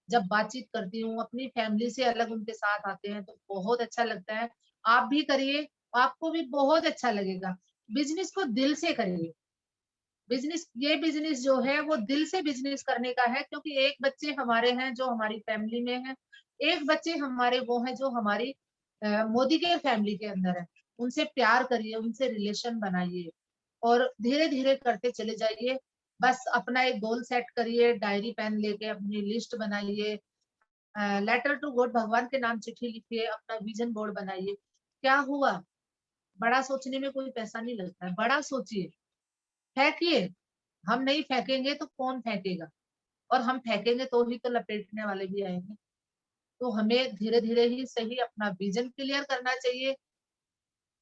जब बातचीत करती हूँ, अपनी फैमिली से अलग उनके साथ आते हैं तो बहुत अच्छा लगता है। आप भी करिए, आपको भी बहुत अच्छा लगेगा। बिजनेस को दिल से करिए। बिजनेस जो है वो दिल से बिजनेस करने का है, क्योंकि एक बच्चे हमारे हैं जो हमारी फैमिली में है, एक बच्चे हमारे वो हैं जो हमारी मोदी के फैमिली के अंदर है। उनसे प्यार करिए, उनसे रिलेशन बनाइए और धीरे धीरे करते चले जाइए। बस अपना एक गोल सेट करिए, डायरी पेन लेके अपनी लिस्ट बनाइए, लेटर टू गॉड, भगवान के नाम चिट्ठी लिखिए, अपना विजन बोर्ड बनाइए। क्या हुआ, बड़ा सोचने में कोई पैसा नहीं लगता है, बड़ा सोचिए, फेंकिए। हम नहीं फेंकेंगे तो कौन फेंकेगा, और हम फेंकेंगे तो ही तो लपेटने वाले भी आएंगे। तो हमें धीरे धीरे ही सही अपना विजन क्लियर करना चाहिए।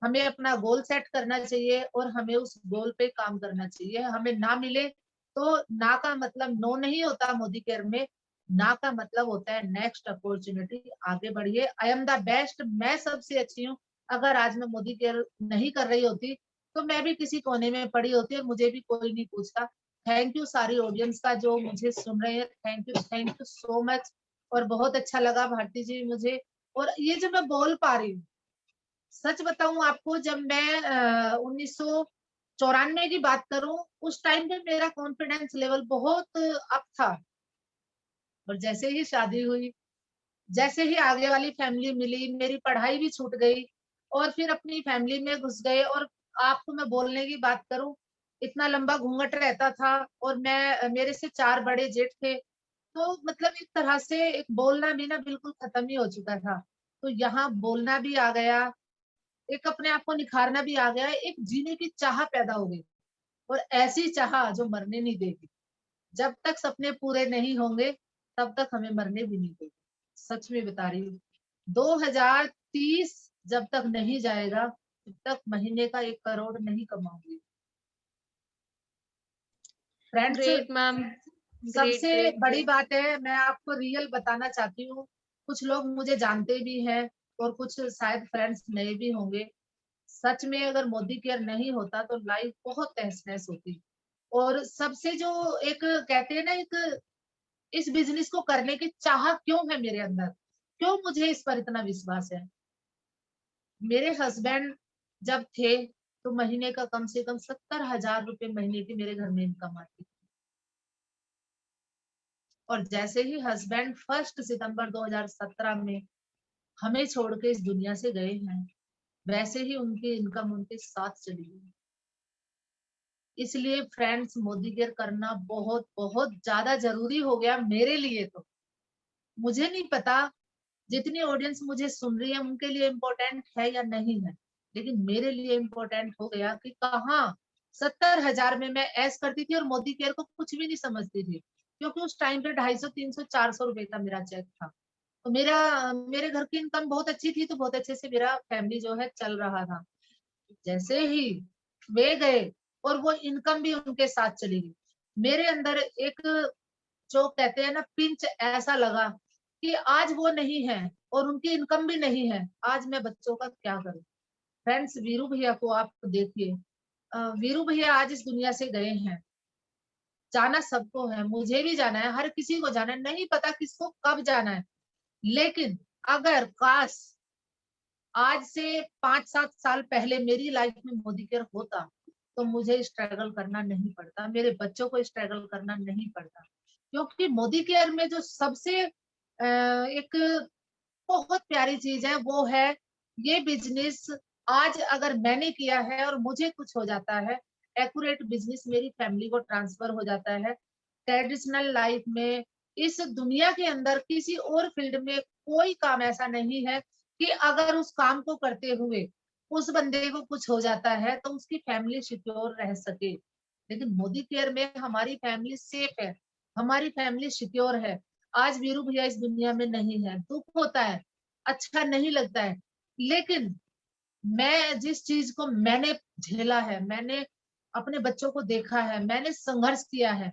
हमें अपना गोल सेट करना चाहिए और हमें उस गोल पे काम करना चाहिए। हमें ना मिले तो ना का मतलब नो नहीं होता मोदी केयर में, ना का मतलब होता है नेक्स्ट अपॉर्चुनिटी, आगे बढ़िए। आई एम द बेस्ट, मैं सबसे अच्छी हूँ। अगर आज मैं मोदी केयर नहीं कर रही होती तो मैं भी किसी कोने में पड़ी होती और मुझे भी कोई नहीं पूछता। थैंक यू सारी ऑडियंस का जो मुझे सुन रहे हैं, थैंक यू सो मच। और बहुत अच्छा लगा भारती जी मुझे, और ये जो मैं बोल पा रही हूँ, सच बताऊं आपको, जब मैं 1994 की बात करूं, उस टाइम पे मेरा कॉन्फिडेंस लेवल बहुत अप था। और जैसे ही शादी हुई, जैसे ही आगे वाली फैमिली मिली, मेरी पढ़ाई भी छूट गई और फिर अपनी फैमिली में घुस गए। और आपको मैं बोलने की बात करूं, इतना लंबा घूंघट रहता था और मैं, मेरे से 4 बड़े जेठ थे, तो मतलब एक तरह से एक बोलना भी ना बिल्कुल खत्म ही हो चुका था। तो यहाँ बोलना भी आ गया, एक अपने आप को निखारना भी आ गया, एक जीने की चाह पैदा हो गई। और ऐसी चाह जो मरने नहीं देगी। जब तक सपने पूरे नहीं होंगे तब तक हमें मरने भी नहीं देगी। सच में बता रही हूँ, 2030 जब तक नहीं जाएगा तब तक महीने का 1 करोड़ नहीं कमाऊंगी। फ्रेंड्स, ग्रेट मैम, ग्रेट सबसे ग्रेट बड़ी ग्रेट। बात है, मैं आपको रियल बताना चाहती हूँ। कुछ लोग मुझे जानते भी हैं और कुछ शायद फ्रेंड्स नए भी होंगे। सच में अगर मोदी केयर नहीं होता तो लाइफ बहुत तहस नहस होती। और सबसे जो एक कहते हैं ना, एक इस बिजनेस को करने की चाह क्यों है मेरे अंदर, क्यों मुझे इस पर इतना विश्वास है। मेरे हस्बैंड जब थे तो महीने का कम से कम 70,000 रुपए महीने की मेरे घर में इनकम आती थी। और जैसे ही हस्बैंड 1 सितंबर 2017 में हमें छोड़ के इस दुनिया से गए हैं, वैसे ही उनकी इनकम उनके साथ चली गई। इसलिए फ्रेंड्स, मोदी केयर करना बहुत बहुत ज्यादा जरूरी हो गया मेरे लिए। तो मुझे नहीं पता जितनी ऑडियंस मुझे सुन रही है उनके लिए इम्पोर्टेंट है या नहीं है, लेकिन मेरे लिए इम्पोर्टेंट हो गया कि कहाँ 70,000 में मैं ऐश करती थी और मोदी केयर को कुछ भी नहीं समझती थी, क्योंकि उस टाइम पे 250, 300, 400 रुपए का मेरा चेक था। तो मेरे घर की इनकम बहुत अच्छी थी, तो बहुत अच्छे से मेरा फैमिली जो है चल रहा था। जैसे ही वे गए और वो इनकम भी उनके साथ चली गई, मेरे अंदर एक जो कहते हैं ना पिंच ऐसा लगा कि आज वो नहीं है और उनकी इनकम भी नहीं है, आज मैं बच्चों का क्या करूं। फ्रेंड्स, वीरू भैया को आप देखिए, वीरू भैया आज इस दुनिया से गए हैं। जाना सबको है, मुझे भी जाना है, हर किसी को जाना है, नहीं पता किसको कब जाना है। लेकिन अगर काश आज से 5-7 साल पहले मेरी लाइफ में मोदी केयर होता तो मुझे स्ट्रगल करना नहीं पड़ता, मेरे बच्चों को स्ट्रगल करना नहीं पड़ता। क्योंकि मोदी केयर में जो सबसे एक बहुत प्यारी चीज है वो है ये बिजनेस। आज अगर मैंने किया है और मुझे कुछ हो जाता है, एक्यूरेट बिजनेस मेरी फैमिली को ट्रांसफर हो जाता है। ट्रेडिशनल लाइफ में, इस दुनिया के अंदर किसी और फील्ड में कोई काम ऐसा नहीं है कि अगर उस काम को करते हुए उस बंदे को कुछ हो जाता है तो उसकी फैमिली सिक्योर रह सके। लेकिन मोदी केयर में हमारी फैमिली सेफ है, हमारी फैमिली सिक्योर है। आज वीरू भैया इस दुनिया में नहीं है, दुख होता है, अच्छा नहीं लगता है। लेकिन मैं जिस चीज को मैंने झेला है, मैंने अपने बच्चों को देखा है, मैंने संघर्ष किया है,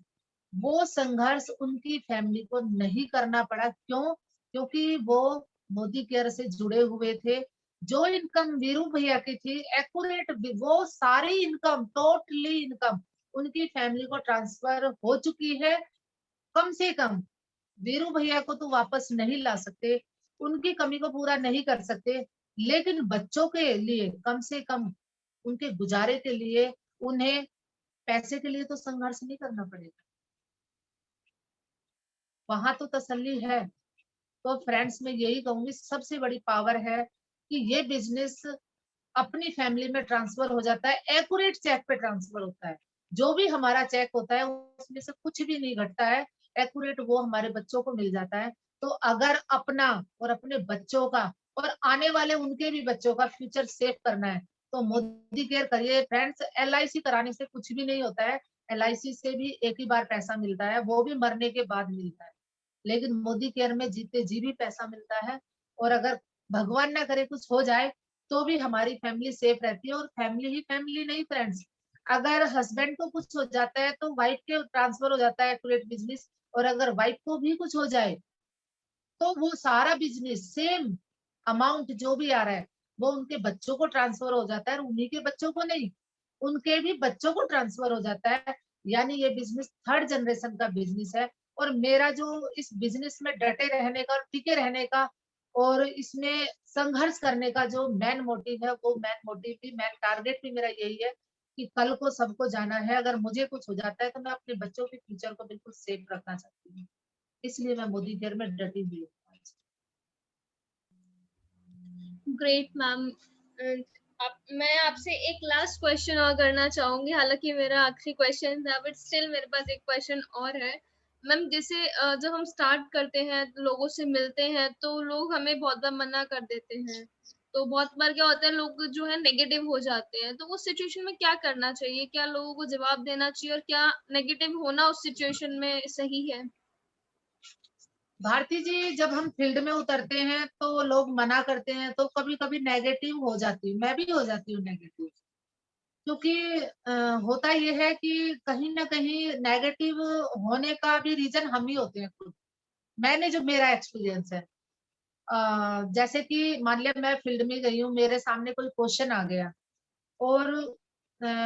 वो संघर्ष उनकी फैमिली को नहीं करना पड़ा। क्यों? क्योंकि वो मोदी केयर से जुड़े हुए थे। जो इनकम वीरू भैया की थी एक्यूरेट, वो सारी इनकम, टोटली इनकम उनकी फैमिली को ट्रांसफर हो चुकी है। कम से कम वीरू भैया को तो वापस नहीं ला सकते, उनकी कमी को पूरा नहीं कर सकते, लेकिन बच्चों के लिए कम से कम उनके गुजारे के लिए उन्हें पैसे के लिए तो संघर्ष नहीं करना पड़ेगा। वहां तो तसल्ली है। तो फ्रेंड्स, मैं यही कहूंगी, सबसे बड़ी पावर है कि ये बिजनेस अपनी फैमिली में ट्रांसफर हो जाता है, एक्यूरेट चेक पे ट्रांसफर होता है। जो भी हमारा चेक होता है उसमें से कुछ भी नहीं घटता है, एक्यूरेट वो हमारे बच्चों को मिल जाता है। तो अगर अपना और अपने बच्चों का और आने वाले उनके भी बच्चों का फ्यूचर सेव करना है तो मोदी केयर करिए फ्रेंड्स। LIC कराने से कुछ भी नहीं होता है, LIC से भी एक ही बार पैसा मिलता है, वो भी मरने के बाद मिलता है। लेकिन मोदी केयर में जीते जी भी पैसा मिलता है। और अगर भगवान ना करे कुछ हो जाए तो भी हमारी फैमिली सेफ रहती है। और फैमिली ही फैमिली नहीं फ्रेंड्स, अगर हस्बैंड को कुछ हो जाता है तो वाइफ के ट्रांसफर हो जाता है एक्यूरेट बिजनेस, और अगर वाइफ को भी कुछ हो जाए तो वो सारा बिजनेस सेम अमाउंट जो भी आ रहा है वो उनके बच्चों को ट्रांसफर हो जाता है, और उन्हीं के बच्चों को नहीं, उनके भी बच्चों को ट्रांसफर हो जाता है। यानी ये बिजनेस थर्ड जनरेशन का बिजनेस है। और मेरा जो इस बिजनेस में डटे रहने का और टिके रहने का और इसमें संघर्ष करने का जो मेन मोटिव है, वो मेन मोटिव भी, मेन टारगेट भी मेरा यही है कि कल को सबको जाना है। अगर मुझे कुछ हो जाता है तो मैं अपने बच्चों के फ्यूचर को बिल्कुल सेफ रखना चाहती हूँ, इसलिए मैं मोदी केयर में डटी हुई हूँ। Great ma'am. मैं आपसे एक लास्ट क्वेश्चन और करना चाहूंगी, हालांकि मेरा आखिरी क्वेश्चन था, बट स्टिल मेरे पास एक क्वेश्चन और है मैम। जैसे जब हम स्टार्ट करते हैं, लोगों से मिलते हैं, तो लोग हमें बहुत बार मना कर देते हैं, तो बहुत बार क्या होता है, लोग जो है नेगेटिव हो जाते हैं। तो उस सिचुएशन में क्या करना चाहिए? क्या लोगों को जवाब देना चाहिए, और क्या नेगेटिव होना उस सिचुएशन में सही है? भारती जी, जब हम फील्ड में उतरते हैं तो लोग मना करते हैं, तो कभी कभी नेगेटिव हो जाती हूँ, मैं भी हो जाती हूँ नेगेटिव। क्योंकि होता ये है कि कहीं ना कहीं नेगेटिव होने का भी रीजन हम ही होते हैं खुद। मैंने जो मेरा एक्सपीरियंस है, जैसे कि मान लिया मैं फील्ड में गई हूँ, मेरे सामने कोई क्वेश्चन आ गया, और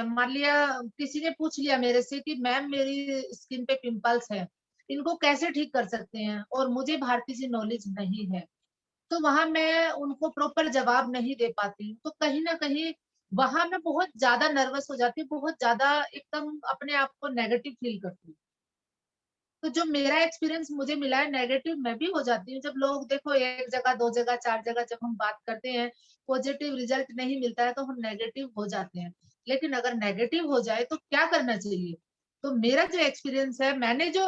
मान लिया किसी ने पूछ लिया मेरे से कि मैम मेरी स्किन पे पिंपल्स है, इनको कैसे ठीक कर सकते हैं, और मुझे भारतीय जी नॉलेज नहीं है, तो वहां मैं उनको प्रॉपर जवाब नहीं दे पाती हूँ। तो कहीं ना कहीं वहां मैं बहुत ज्यादा नर्वस हो जाती हूँ, बहुत ज्यादा एकदम अपने आप को नेगेटिव फील करती हूँ। तो जो मेरा एक्सपीरियंस मुझे मिला है, नेगेटिव मैं भी हो जाती हूँ। जब लोग देखो एक जगह, दो जगह, चार जगह जब हम बात करते हैं, पॉजिटिव रिजल्ट नहीं मिलता है तो हम नेगेटिव हो जाते हैं। लेकिन अगर नेगेटिव हो जाए तो क्या करना चाहिए? तो मेरा जो एक्सपीरियंस है, मैंने जो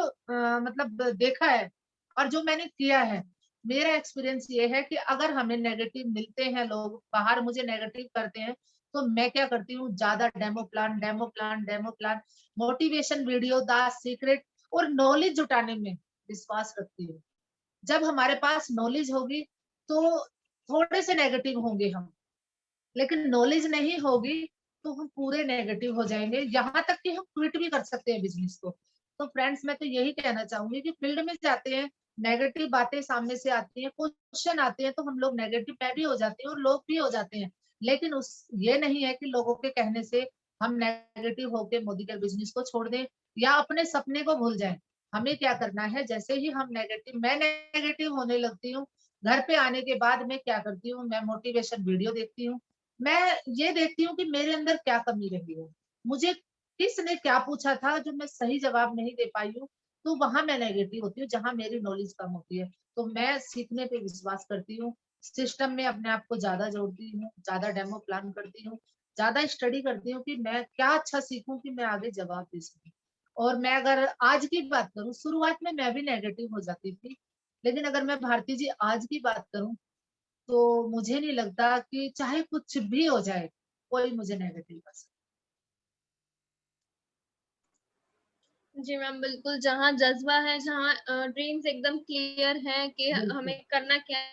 मतलब देखा है और जो मैंने किया है, मेरा एक्सपीरियंस ये है कि अगर हमें नेगेटिव मिलते हैं, लोग बाहर मुझे नेगेटिव करते हैं, तो मैं क्या करती हूँ, ज्यादा demo plan, demo plan, demo plan, motivation video, the secret और नॉलेज जुटाने में विश्वास रखती हूँ। जब हमारे पास नॉलेज होगी तो थोड़े से नेगेटिव होंगे हम, लेकिन नॉलेज नहीं होगी तो हम पूरे नेगेटिव हो जाएंगे, यहाँ तक कि हम क्विट भी कर सकते हैं बिजनेस को। तो फ्रेंड्स, मैं तो यही कहना चाहूंगी कि फील्ड में जाते हैं, नेगेटिव बातें सामने से आती हैं, क्वेश्चन आते हैं, तो हम लोग नेगेटिव मैं भी हो जाते हैं और लोग भी हो जाते हैं। लेकिन उस ये नहीं है कि लोगों के कहने से हम नेगेटिव होके मोदी के बिजनेस को छोड़ दें या अपने सपने को भूल जाएं। हमें क्या करना है, जैसे ही हम नेगेटिव, मैं नेगेटिव होने लगती हूँ, घर पे आने के बाद मैं क्या करती हूँ, मैं मोटिवेशन वीडियो देखती हूँ। मैं ये देखती हूँ कि मेरे अंदर क्या कमी रही है, मुझे किसने क्या पूछा था जो मैं सही जवाब नहीं दे पाई हूँ, तो वहां मैं नेगेटिव होती हूँ, जहां मेरी नॉलेज कम होती है। तो मैं सीखने पे विश्वास करती हूँ, सिस्टम में अपने आप को ज्यादा जोड़ती हूँ, ज्यादा डेमो प्लान करती हूँ, ज्यादा स्टडी करती हूँ कि मैं क्या अच्छा सीखूं कि मैं आगे जवाब दे सकूं। और मैं अगर आज की बात करूं, शुरुआत में मैं भी नेगेटिव हो जाती थी, लेकिन अगर मैं भारती जी आज की बात करूं तो मुझे नहीं लगता कि चाहे कुछ भी हो जाए कोई मुझे नेगेटिव कर सकता। जी मैम, बिल्कुल। जहाँ जज्बा है, जहाँ ड्रीम्स एकदम क्लियर है कि बिल्कुल। हमें करना क्या है,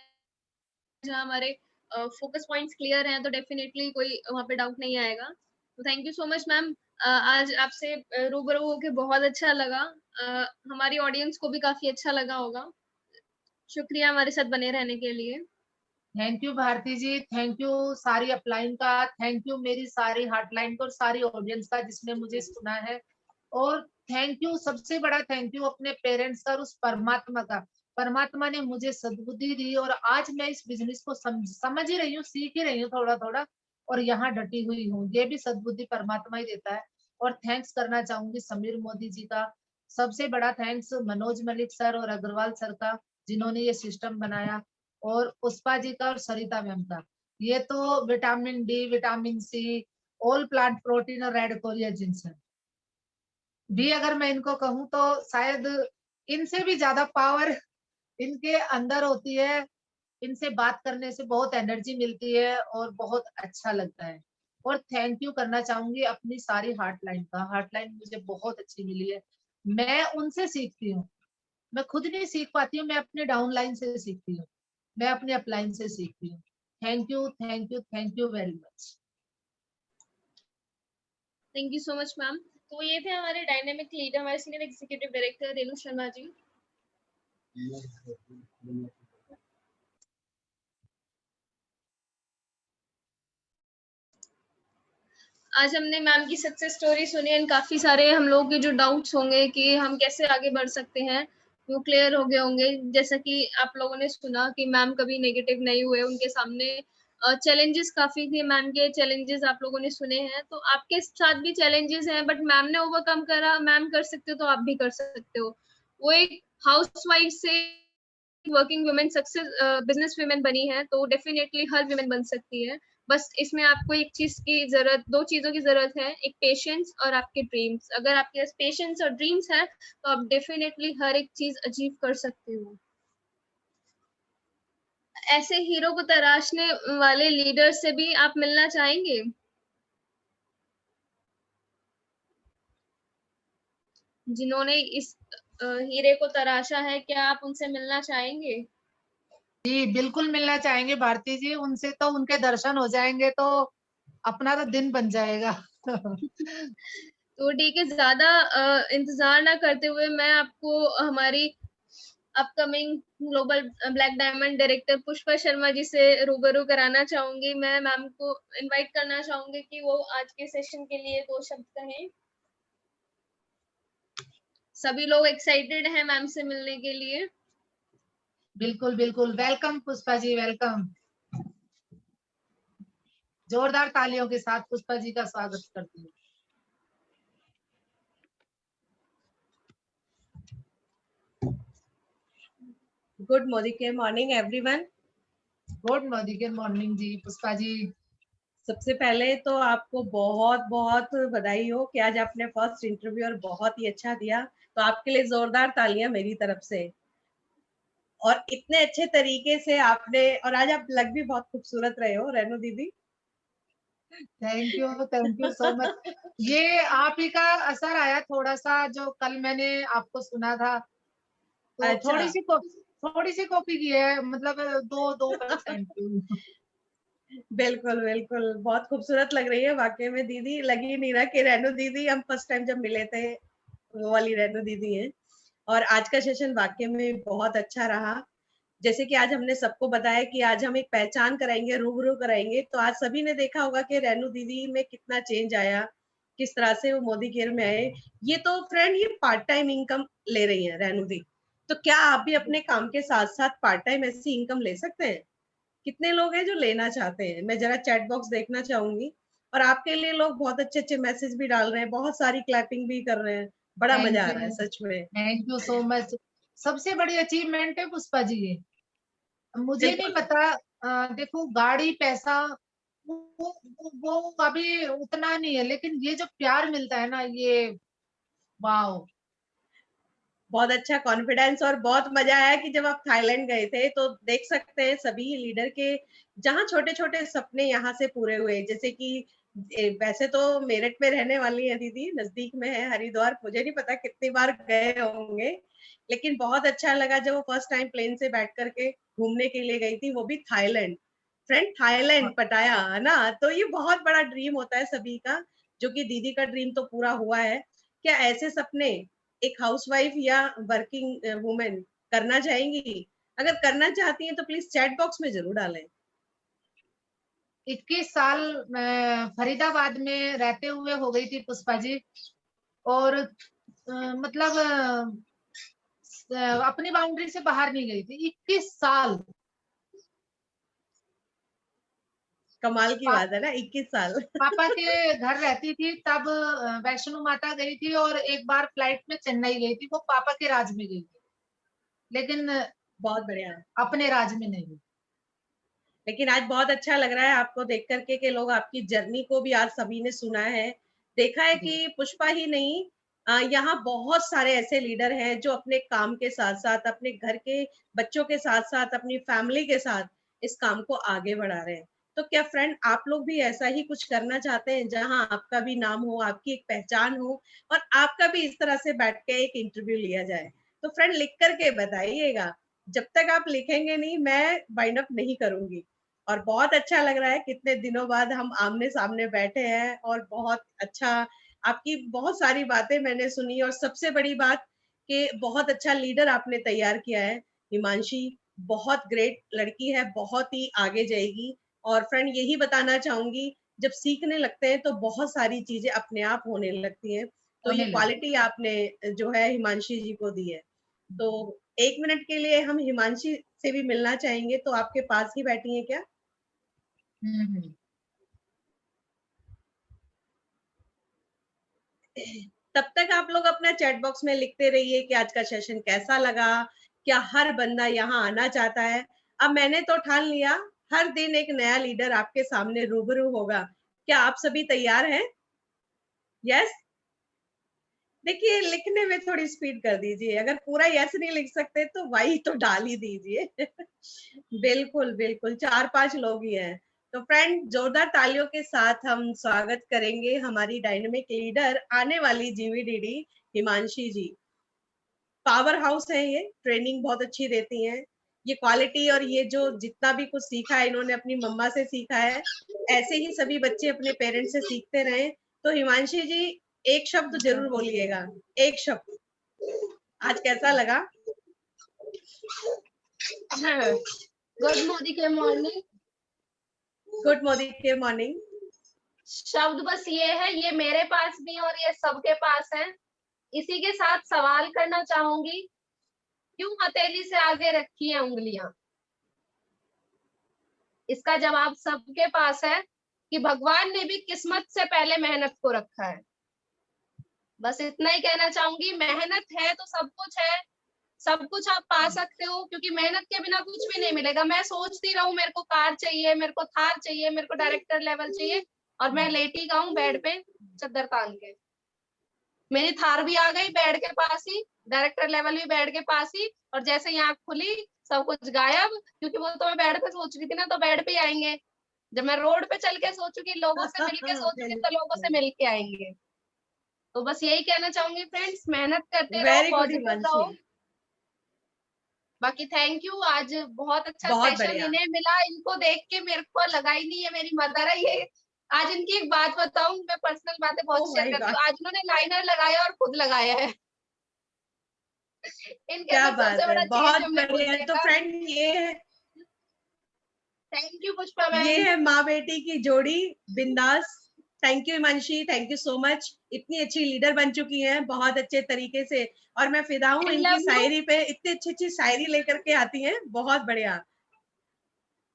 जहाँ हमारे फोकस पॉइंट्स क्लियर हैं, तो डेफिनेटली कोई वहाँ पे डाउट नहीं आएगा। तो thank you so much ma'am. आज आपसे रूबरू होके बहुत अच्छा लगा। हमारी ऑडियंस को भी काफी अच्छा लगा होगा। शुक्रिया हमारे साथ बने रहने के लिए। Thank you Bharti ji, thank you सारी अपलाइन का, थैंक यू मेरी सारी हॉटलाइन को और सारी ऑडियंस का जिसने मुझे सुना है, और थैंक यू, सबसे बड़ा थैंक यू अपने पेरेंट्स का और उस परमात्मा का। परमात्मा ने मुझे सद्बुद्धि दी और आज मैं इस बिजनेस को समझ ही रही हूँ, सीख ही रही हूँ थोड़ा थोड़ा, और यहाँ डटी हुई हूँ। ये भी सद्बुद्धि परमात्मा ही देता है। और थैंक्स करना चाहूंगी समीर मोदी जी का, सबसे बड़ा थैंक्स मनोज मलिक सर और अग्रवाल सर का, जिन्होंने ये सिस्टम बनाया, और पुष्पा जी का और सरिता मैम का। ये तो vitamin D, vitamin C, all plant protein और रेड कोरिया जिनसन भी अगर मैं इनको कहूँ तो शायद इनसे भी ज्यादा पावर इनके अंदर होती है। इनसे बात करने से बहुत एनर्जी मिलती है और बहुत अच्छा लगता है। और थैंक यू करना चाहूंगी अपनी सारी हार्टलाइन का, हार्टलाइन मुझे बहुत अच्छी मिली है, मैं उनसे सीखती हूँ। मैं खुद नहीं सीख पाती हूँ, मैं अपने डाउनलाइन से सीखती हूँ, मैं अपने अपलाइन से सीखती हूँ। Thank you very much. Thank you so much ma'am. तो ये थे हमारे डायनेमिक लीडर, हमारे senior executive director Renu Sharma ji. आज हमने मैम की सक्सेस स्टोरी सुनी एंड काफी सारे हम लोगों के जो डाउट्स होंगे कि हम कैसे आगे बढ़ सकते हैं वो क्लियर हो गए होंगे। जैसा कि आप लोगों ने सुना कि मैम कभी नेगेटिव नहीं हुए, उनके सामने चैलेंजेस काफी थे, मैम के चैलेंजेस आप लोगों ने सुने हैं। तो आपके साथ भी चैलेंजेस हैं बट मैम ने ओवरकम करा। मैम कर सकते हो तो आप भी कर सकते हो। वो एक हाउसवाइफ से working women success business women बनी है, तो डेफिनेटली हर वुमेन बन सकती है। बस इसमें आपको एक चीज की जरूरत, दो चीजों की जरूरत है, एक पेशेंस और आपके ड्रीम्स। अगर आपके पास पेशेंस और ड्रीम्स है तो आप डेफिनेटली हर एक चीज अचीव कर सकते हो। ऐसे हीरो को तराशने वाले लीडर से भी आप मिलना चाहेंगे? जिन्होंने इस हीरे को तराशा है, क्या आप उनसे मिलना चाहेंगे? जी बिल्कुल मिलना चाहेंगे भारती जी, उनसे तो उनके दर्शन हो जाएंगे तो अपना तो दिन बन जाएगा। तो ठीक है, ज्यादा इंतजार ना करते हुए मैं आपको हमारी upcoming global black diamond director Pushpa Sharma ji से रूबरू कराना चाहूंगी। मैं मैम को इनवाइट करना चाहूंगी कि वो आज के सेशन के लिए 2 शब्द कहें। सभी लोग एक्साइटेड हैं मैम से मिलने के लिए। बिल्कुल बिल्कुल, वेलकम पुष्पा जी, वेलकम। जोरदार तालियों के साथ पुष्पा जी का स्वागत करती हूँ। Good morning everyone. Good morning ji Pushpa ji. सबसे पहले तो आपको बहुत बहुत बधाई हो कि आज आपने फर्स्ट इंटरव्यू और बहुत ही अच्छा दिया, तो आपके लिए जोरदार तालियां मेरी तरफ से। और इतने अच्छे तरीके से आपने, और आज आप लग भी बहुत खूबसूरत रहे हो रेणु दीदी। Thank you so much. ये आप ही का असर आया थोड़ा सा, जो कल मैंने आपको सुना था तो अच्छा, थोड़ी सी कॉपी की है, मतलब 2% बिल्कुल बिल्कुल, बहुत खूबसूरत लग रही है वाकई में दीदी। लग ही नहीं रहा कि रेणु दीदी हम फर्स्ट टाइम जब मिले थे वो वाली रेणु दीदी है। और आज का सेशन वाकई में बहुत अच्छा रहा। जैसे कि आज हमने सबको बताया कि आज हम एक पहचान कराएंगे, रूबरू कराएंगे, तो आज सभी ने देखा होगा कि रेणु दीदी में कितना चेंज आया, किस तरह से वो मोदी केयर में आए। ये तो फ्रेंड ये पार्ट टाइम इनकम ले रही है रेणु दी, तो क्या आप भी अपने काम के साथ साथ पार्ट टाइम ऐसी इनकम ले सकते हैं? कितने लोग हैं जो लेना चाहते हैं? मैं जरा चैट बॉक्स देखना चाहूंगी। और आपके लिए लोग बहुत अच्छे अच्छे मैसेज भी डाल रहे हैं, बहुत सारी क्लैपिंग भी कर रहे हैं। बड़ा मजा आ रहा है सच में। Thank you so much. सबसे बड़ी अचीवमेंट है पुष्पा जी ये। मुझे नहीं बिल्कुल, पता, देखो गाड़ी पैसा वो अभी उतना नहीं है, लेकिन ये जो प्यार मिलता है ना, ये वाओ। बहुत अच्छा कॉन्फिडेंस। और बहुत मजा आया कि जब आप थाईलैंड गए थे तो देख सकते हैं सभी लीडर के जहाँ छोटे छोटे सपने यहाँ से पूरे हुए। जैसे कि वैसे तो मेरठ में रहने वाली है दीदी, नजदीक में है हरिद्वार, मुझे नहीं पता कितनी बार गए होंगे, लेकिन बहुत अच्छा लगा जब वो फर्स्ट टाइम प्लेन से बैठ करके घूमने के लिए गई थी, वो भी थाईलैंड। फ्रेंड थाईलैंड पटाया है ना, तो ये बहुत बड़ा ड्रीम होता है सभी का, जो कि दीदी का ड्रीम तो पूरा हुआ है। क्या ऐसे सपने एक हाउसवाइफ या वर्किंग वुमेन करना चाहेंगी? अगर करना चाहती हैं तो प्लीज चैट बॉक्स में जरूर डालें। 21 साल मैं फरीदाबाद में रहते हुए हो गई थी पुष्पा जी। और मतलब अपनी बाउंड्री से बाहर नहीं गई थी 21 साल। कमाल की पा, बात है ना, 21 साल। पापा के घर रहती थी तब, वैष्णो माता गई थी और एक बार फ्लाइट में चेन्नई गई थी, वो पापा के राज में गई थी, लेकिन बहुत बढ़िया। अपने राज में नहीं। लेकिन आज बहुत अच्छा लग रहा है आपको देख करके कि लोग आपकी जर्नी को भी आज सभी ने सुना है, देखा है जी कि पुष्पा ही नहीं, यहाँ बहुत सारे ऐसे लीडर हैं जो अपने काम के साथ साथ अपने घर के बच्चों के साथ साथ अपनी फैमिली के साथ इस काम को आगे बढ़ा रहे हैं। तो क्या फ्रेंड आप लोग भी ऐसा ही कुछ करना चाहते हैं जहां आपका भी नाम हो, आपकी एक पहचान हो, और आपका भी इस तरह से बैठ के एक इंटरव्यू लिया जाए? तो फ्रेंड लिख करके बताइएगा। जब तक आप लिखेंगे नहीं मैं बाइंड अप नहीं करूंगी। और बहुत अच्छा लग रहा है, कितने दिनों बाद हम आमने सामने बैठे हैं और बहुत अच्छा, आपकी बहुत सारी बातें मैंने सुनी और सबसे बड़ी बात कि बहुत अच्छा लीडर आपने तैयार किया है। हिमांशी बहुत ग्रेट लड़की है, बहुत ही आगे जाएगी। और फ्रेंड यही बताना चाहूंगी, जब सीखने लगते हैं तो बहुत सारी चीजें अपने आप होने लगती हैं। तो ये होने लगी। क्वालिटी आपने जो है हिमांशी जी को दी है। तो 1 मिनट के लिए हम हिमांशी से भी मिलना चाहेंगे, तो आपके पास ही बैठी हैं क्या? हम्म। तब तक आप लोग अपना चैट बॉक्स में लिखते रहिए कि आज का सेशन कैसा लगा, क्या हर बंदा यहाँ आना चाहता है। अब मैंने तो ठान लिया, हर दिन एक नया लीडर आपके सामने रूबरू होगा। क्या आप सभी तैयार हैं? यस? देखिए, लिखने में थोड़ी स्पीड कर दीजिए, अगर पूरा यस नहीं लिख सकते तो वाई तो डाल ही दीजिए। बिल्कुल बिल्कुल, 4-5 लोग ही हैं। तो फ्रेंड, जोरदार तालियों के साथ हम स्वागत करेंगे हमारी डायनेमिक लीडर, आने वाली जीवीडीडी हिमांशी जी। पावर हाउस है ये, ट्रेनिंग बहुत अच्छी देती हैं। ये क्वालिटी और ये जो जितना भी कुछ सीखा है इन्होंने अपनी मम्मा से सीखा है, ऐसे ही सभी बच्चे अपने पेरेंट्स से सीखते रहे। तो हिमांशी जी, एक शब्द जरूर बोलिएगा, एक शब्द। आज कैसा लगा? गुड मोदी के मॉर्निंग। गुड मॉर्निंग के मॉर्निंग। शब्द बस ये है, ये मेरे पास भी और ये सबके पास है। इसी के साथ सवाल करना चाहूंगी, क्यों हथेली से आगे रखी है उंगलियां? इसका जवाब सबके पास है कि भगवान ने भी किस्मत से पहले मेहनत को रखा है। बस इतना ही कहना चाहूंगी, मेहनत है तो सब कुछ है, सब कुछ आप पा सकते हो, क्योंकि मेहनत के बिना कुछ भी नहीं मिलेगा। मैं सोचती रहूं मेरे को कार चाहिए, मेरे को थार चाहिए, मेरे को डायरेक्टर लेवल चाहिए, और मैं लेटी गाऊं बेड पे चद्दर तान के। मेरी थार भी आ गई बेड के पास ही, डायरेक्टर लेवल भी बेड के पास ही, और जैसे ही आंख खुली सब कुछ गायब, क्योंकि वो तो मैं बेड पे सोच रही थी ना, तो बेड पे ही आएंगे। जब मैं रोड पे चल के सोचूंगी, लोगों से मिल के सोचूंगी, तो लोगों से मिल के आएंगे। तो बस यही कहना चाहूंगी फ्रेंड्स, मेहनत करते रहो, वेरी गुड पॉजिटिव हिमांशी, रहो। बाकी थैंक यू, आज बहुत अच्छा बहुत सेशन बढ़िया। इन्हें मिला। इनको देख के मेरे को लगा ही नहीं है मेरी मदर है ये। आज इनकी एक बात बताऊं, मैं पर्सनल बातें बहुत ओह शेयर माय करती गॉड, हूँ। आज इन्होंने लाइनर लगाया और खुद लगाया है। इनके क्या अंदर बात सबसे है, बड़ा चेंज बहुत हमने खुद बढ़िया। तो देखा। फ्रेंड, थैंक यू पुष्पा ये मैम। है माँ बेटी की जोड़ी, बिंदास। Thank you Himanshi, thank you so much. इतनी अच्छी लीडर बन चुकी हैं बहुत अच्छे तरीके से, और मैं फिदा हूँ आई इनकी लव यू। शायरी पे, इतनी अच्छी अच्छी शायरी लेकर के आती हैं, बहुत बढ़िया।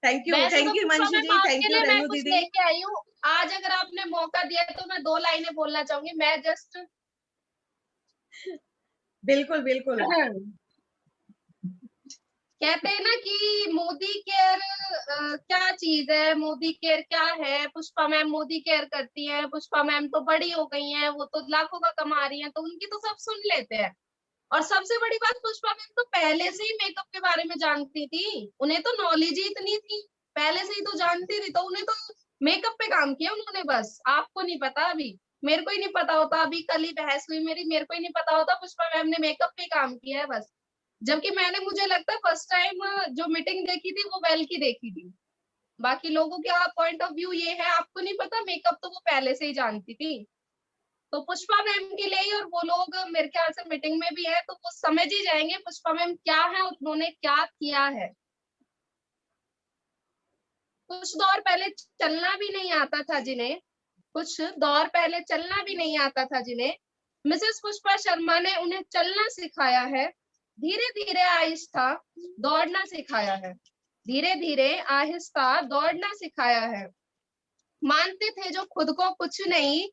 वैसे तो thank you Pushpa Himanshi ma'am ji, आपके थैंक यू लिए मैं रेनू कुछ दीदी। लेके आई हूँ। आज अगर आपने मौका दिया तो मैं 2 लाइनें बोलना चाहूंगी। मैं जस्ट बिल्कुल बिल्कुल। कहते हैं ना कि मोदी केयर क्या चीज है, मोदी केयर क्या है। पुष्पा मैम मोदी केयर करती हैं, पुष्पा मैम तो बड़ी हो गई हैं, वो तो लाखों का कमा रही हैं, तो उनकी तो सब सुन लेते हैं। और सबसे बड़ी बात, पुष्पा मैम तो पहले से ही मेकअप के बारे में जानती थी, उन्हें तो नॉलेज ही इतनी थी, पहले से ही तो जानती थी, तो उन्हें तो मेकअप पे काम किया उन्होंने। बस आपको नहीं पता, अभी मेरे को ही नहीं पता होता, अभी कल ही बहस हुई मेरी, मेरे को ही नहीं पता होता पुष्पा मैम ने मेकअप पे काम किया है बस। जबकि मैंने, मुझे लगता है फर्स्ट टाइम जो मीटिंग देखी थी वो वेल की देखी थी। बाकी लोगों का पॉइंट ऑफ व्यू ये है, आपको नहीं पता, मेकअप तो वो पहले से ही जानती थी। तो पुष्पा मैम के लिए ही, और वो लोग मेरे ख्याल से मीटिंग में भी है, तो वो समझ ही जाएंगे पुष्पा मैम क्या है और उन्होंने क्या किया है। कुछ दौर पहले चलना भी नहीं आता था जिन्हें, कुछ दौर पहले चलना भी नहीं आता था जिन्हें, मिसेस पुष्पा शर्मा ने उन्हें चलना सिखाया है। धीरे धीरे आहिस्ता दौड़ना सिखाया है, धीरे धीरे आहिस्ता दौड़ना सिखाया है। मानते थे जो खुद को कुछ नहीं,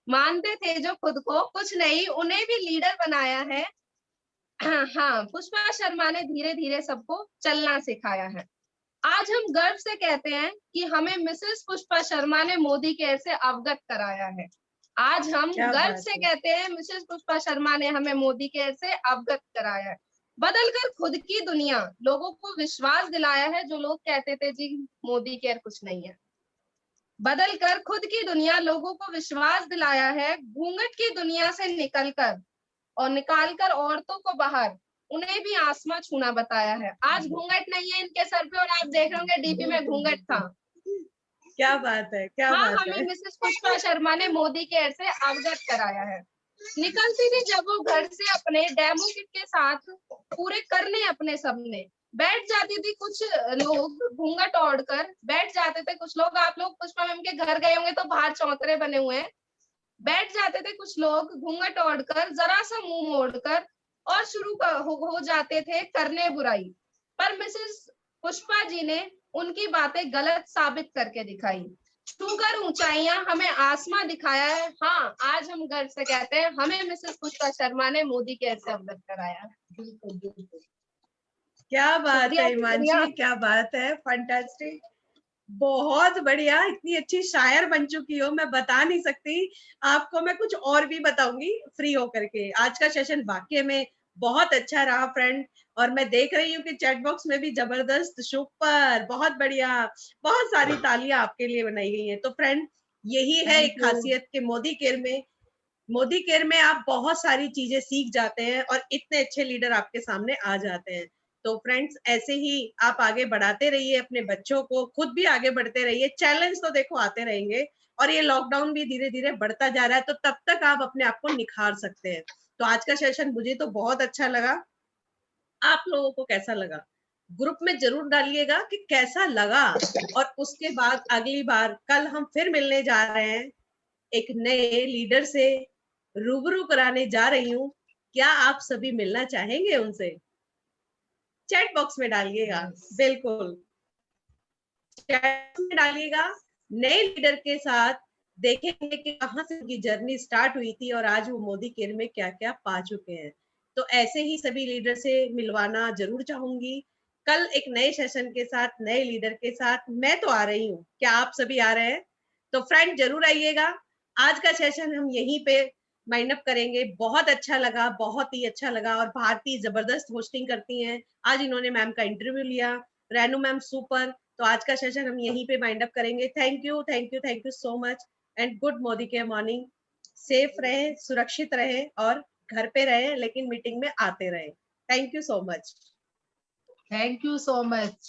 मानते थे जो खुद को कुछ नहीं, उन्हें भी लीडर बनाया है। हाँ, पुष्पा शर्मा ने धीरे धीरे सबको चलना सिखाया है। आज हम गर्व से कहते हैं कि हमें मिसेस पुष्पा शर्मा ने मोदी केयर से अवगत कराया है। आज हम क्या गर्व बात से है, कहते हैं मिसेस पुष्पा शर्मा ने हमें मोदी केयर से अवगत कराया है। बदलकर खुद की दुनिया, लोगों को विश्वास दिलाया है जो लोग कहते थे जी मोदी केयर कुछ नहीं है। बदलकर खुद की दुनिया, लोगों को विश्वास दिलाया है, घूंघट की दुनिया से निकलकर और निकालकर औरतों को बाहर, उन्हें भी आसमां छूना बताया है। आज घूंघट नहीं है इनके सर पे और आप देख रहे होंगे डीपी में घूंघट था। क्या बात है, क्या हाँ, बात हमें है। मिसेस पुष्पा शर्मा ने मोदी केयर से अवगत कराया है। निकलती थी जब वो घर से अपने डेमो किट के साथ पूरे करने अपने सपने, बैठ जाती थी कुछ लोग घूंघट ओढ़कर, बैठ जाते थे कुछ लोग, आप लोग पुष्पा मैम के घर गए होंगे तो बाहर चौतरे बने हुए हैं, बैठ जाते थे कुछ लोग घूंघट ओढ़कर, जरा सा मुंह मोड़कर, और शुरू हो जाते थे करने बुराई। पर मिसेस पुष्पा जी ने उनकी बातें गलत साबित करके दिखाई। छूकर ऊंचाइयां हमें आसमां दिखाया है। हाँ, आज हम गर्व से कहते हैं हमें मिसेस पुष्पा शर्मा ने मोदी केयर से अवगत कराया। बिल्कुल बिल्कुल। क्या बात शुक्रिया, है शुक्रिया। हिमांशी, क्या बात है, फंटास्टिक, बहुत बढ़िया। इतनी अच्छी शायर बन चुकी हो, मैं बता नहीं सकती। आपको मैं कुछ और भी बताऊंगी फ्री होकर के। आज का सेशन वाकई में बहुत अच्छा रहा फ्रेंड, और मैं देख रही हूँ कि चैट बॉक्स में भी जबरदस्त, सुपर, बहुत बढ़िया, बहुत सारी तालियां आपके लिए बनाई गई हैं। तो फ्रेंड, यही है एक Thank you. खासियत के मोदी केयर में। मोदी केयर में आप बहुत सारी चीजें सीख जाते हैं और इतने अच्छे लीडर आपके सामने आ जाते हैं। तो फ्रेंड्स, ऐसे ही आप आगे बढ़ाते रहिए अपने बच्चों को, खुद भी आगे बढ़ते रहिए। चैलेंज तो देखो आते रहेंगे, और ये लॉकडाउन भी धीरे धीरे बढ़ता जा रहा है, तो तब तक आप अपने आप को निखार सकते हैं। तो आज का सेशन मुझे तो बहुत अच्छा लगा। आप लोगों को कैसा लगा? ग्रुप में जरूर डालिएगा कि कैसा लगा। और उसके बाद अगली बार कल हम फिर मिलने जा रहे हैं, एक नए लीडर से रूबरू कराने जा रही हूँ। क्या आप सभी मिलना चाहेंगे उनसे? चैट बॉक्स में डालिएगा। Yes. बिल्कुल, चैट में डालिएगा। नए लीडर के साथ देखेंगे कि कहाँ से उनकी जर्नी स्टार्ट हुई थी और आज वो मोदी केयर में क्या क्या पा चुके हैं। तो ऐसे ही सभी लीडर से मिलवाना जरूर चाहूंगी। कल एक नए सेशन के साथ, नए लीडर के साथ मैं तो आ रही हूँ। क्या आप सभी आ रहे हैं? तो फ्रेंड जरूर आइएगा। आज का सेशन हम यहीं पे माइंड अप करेंगे। बहुत अच्छा लगा, बहुत ही अच्छा लगा। और भारती जबरदस्त होस्टिंग करती हैं। आज इन्होंने मैम का इंटरव्यू लिया। Renu ma'am super. तो आज का सेशन हम यहीं पे माइंड अप करेंगे। Thank you, thank you, thank you so much, and good Modi care morning. Safe रहे, सुरक्षित रहे, और घर पे रहे, लेकिन मीटिंग में आते रहे। Thank you so much. Thank you so much.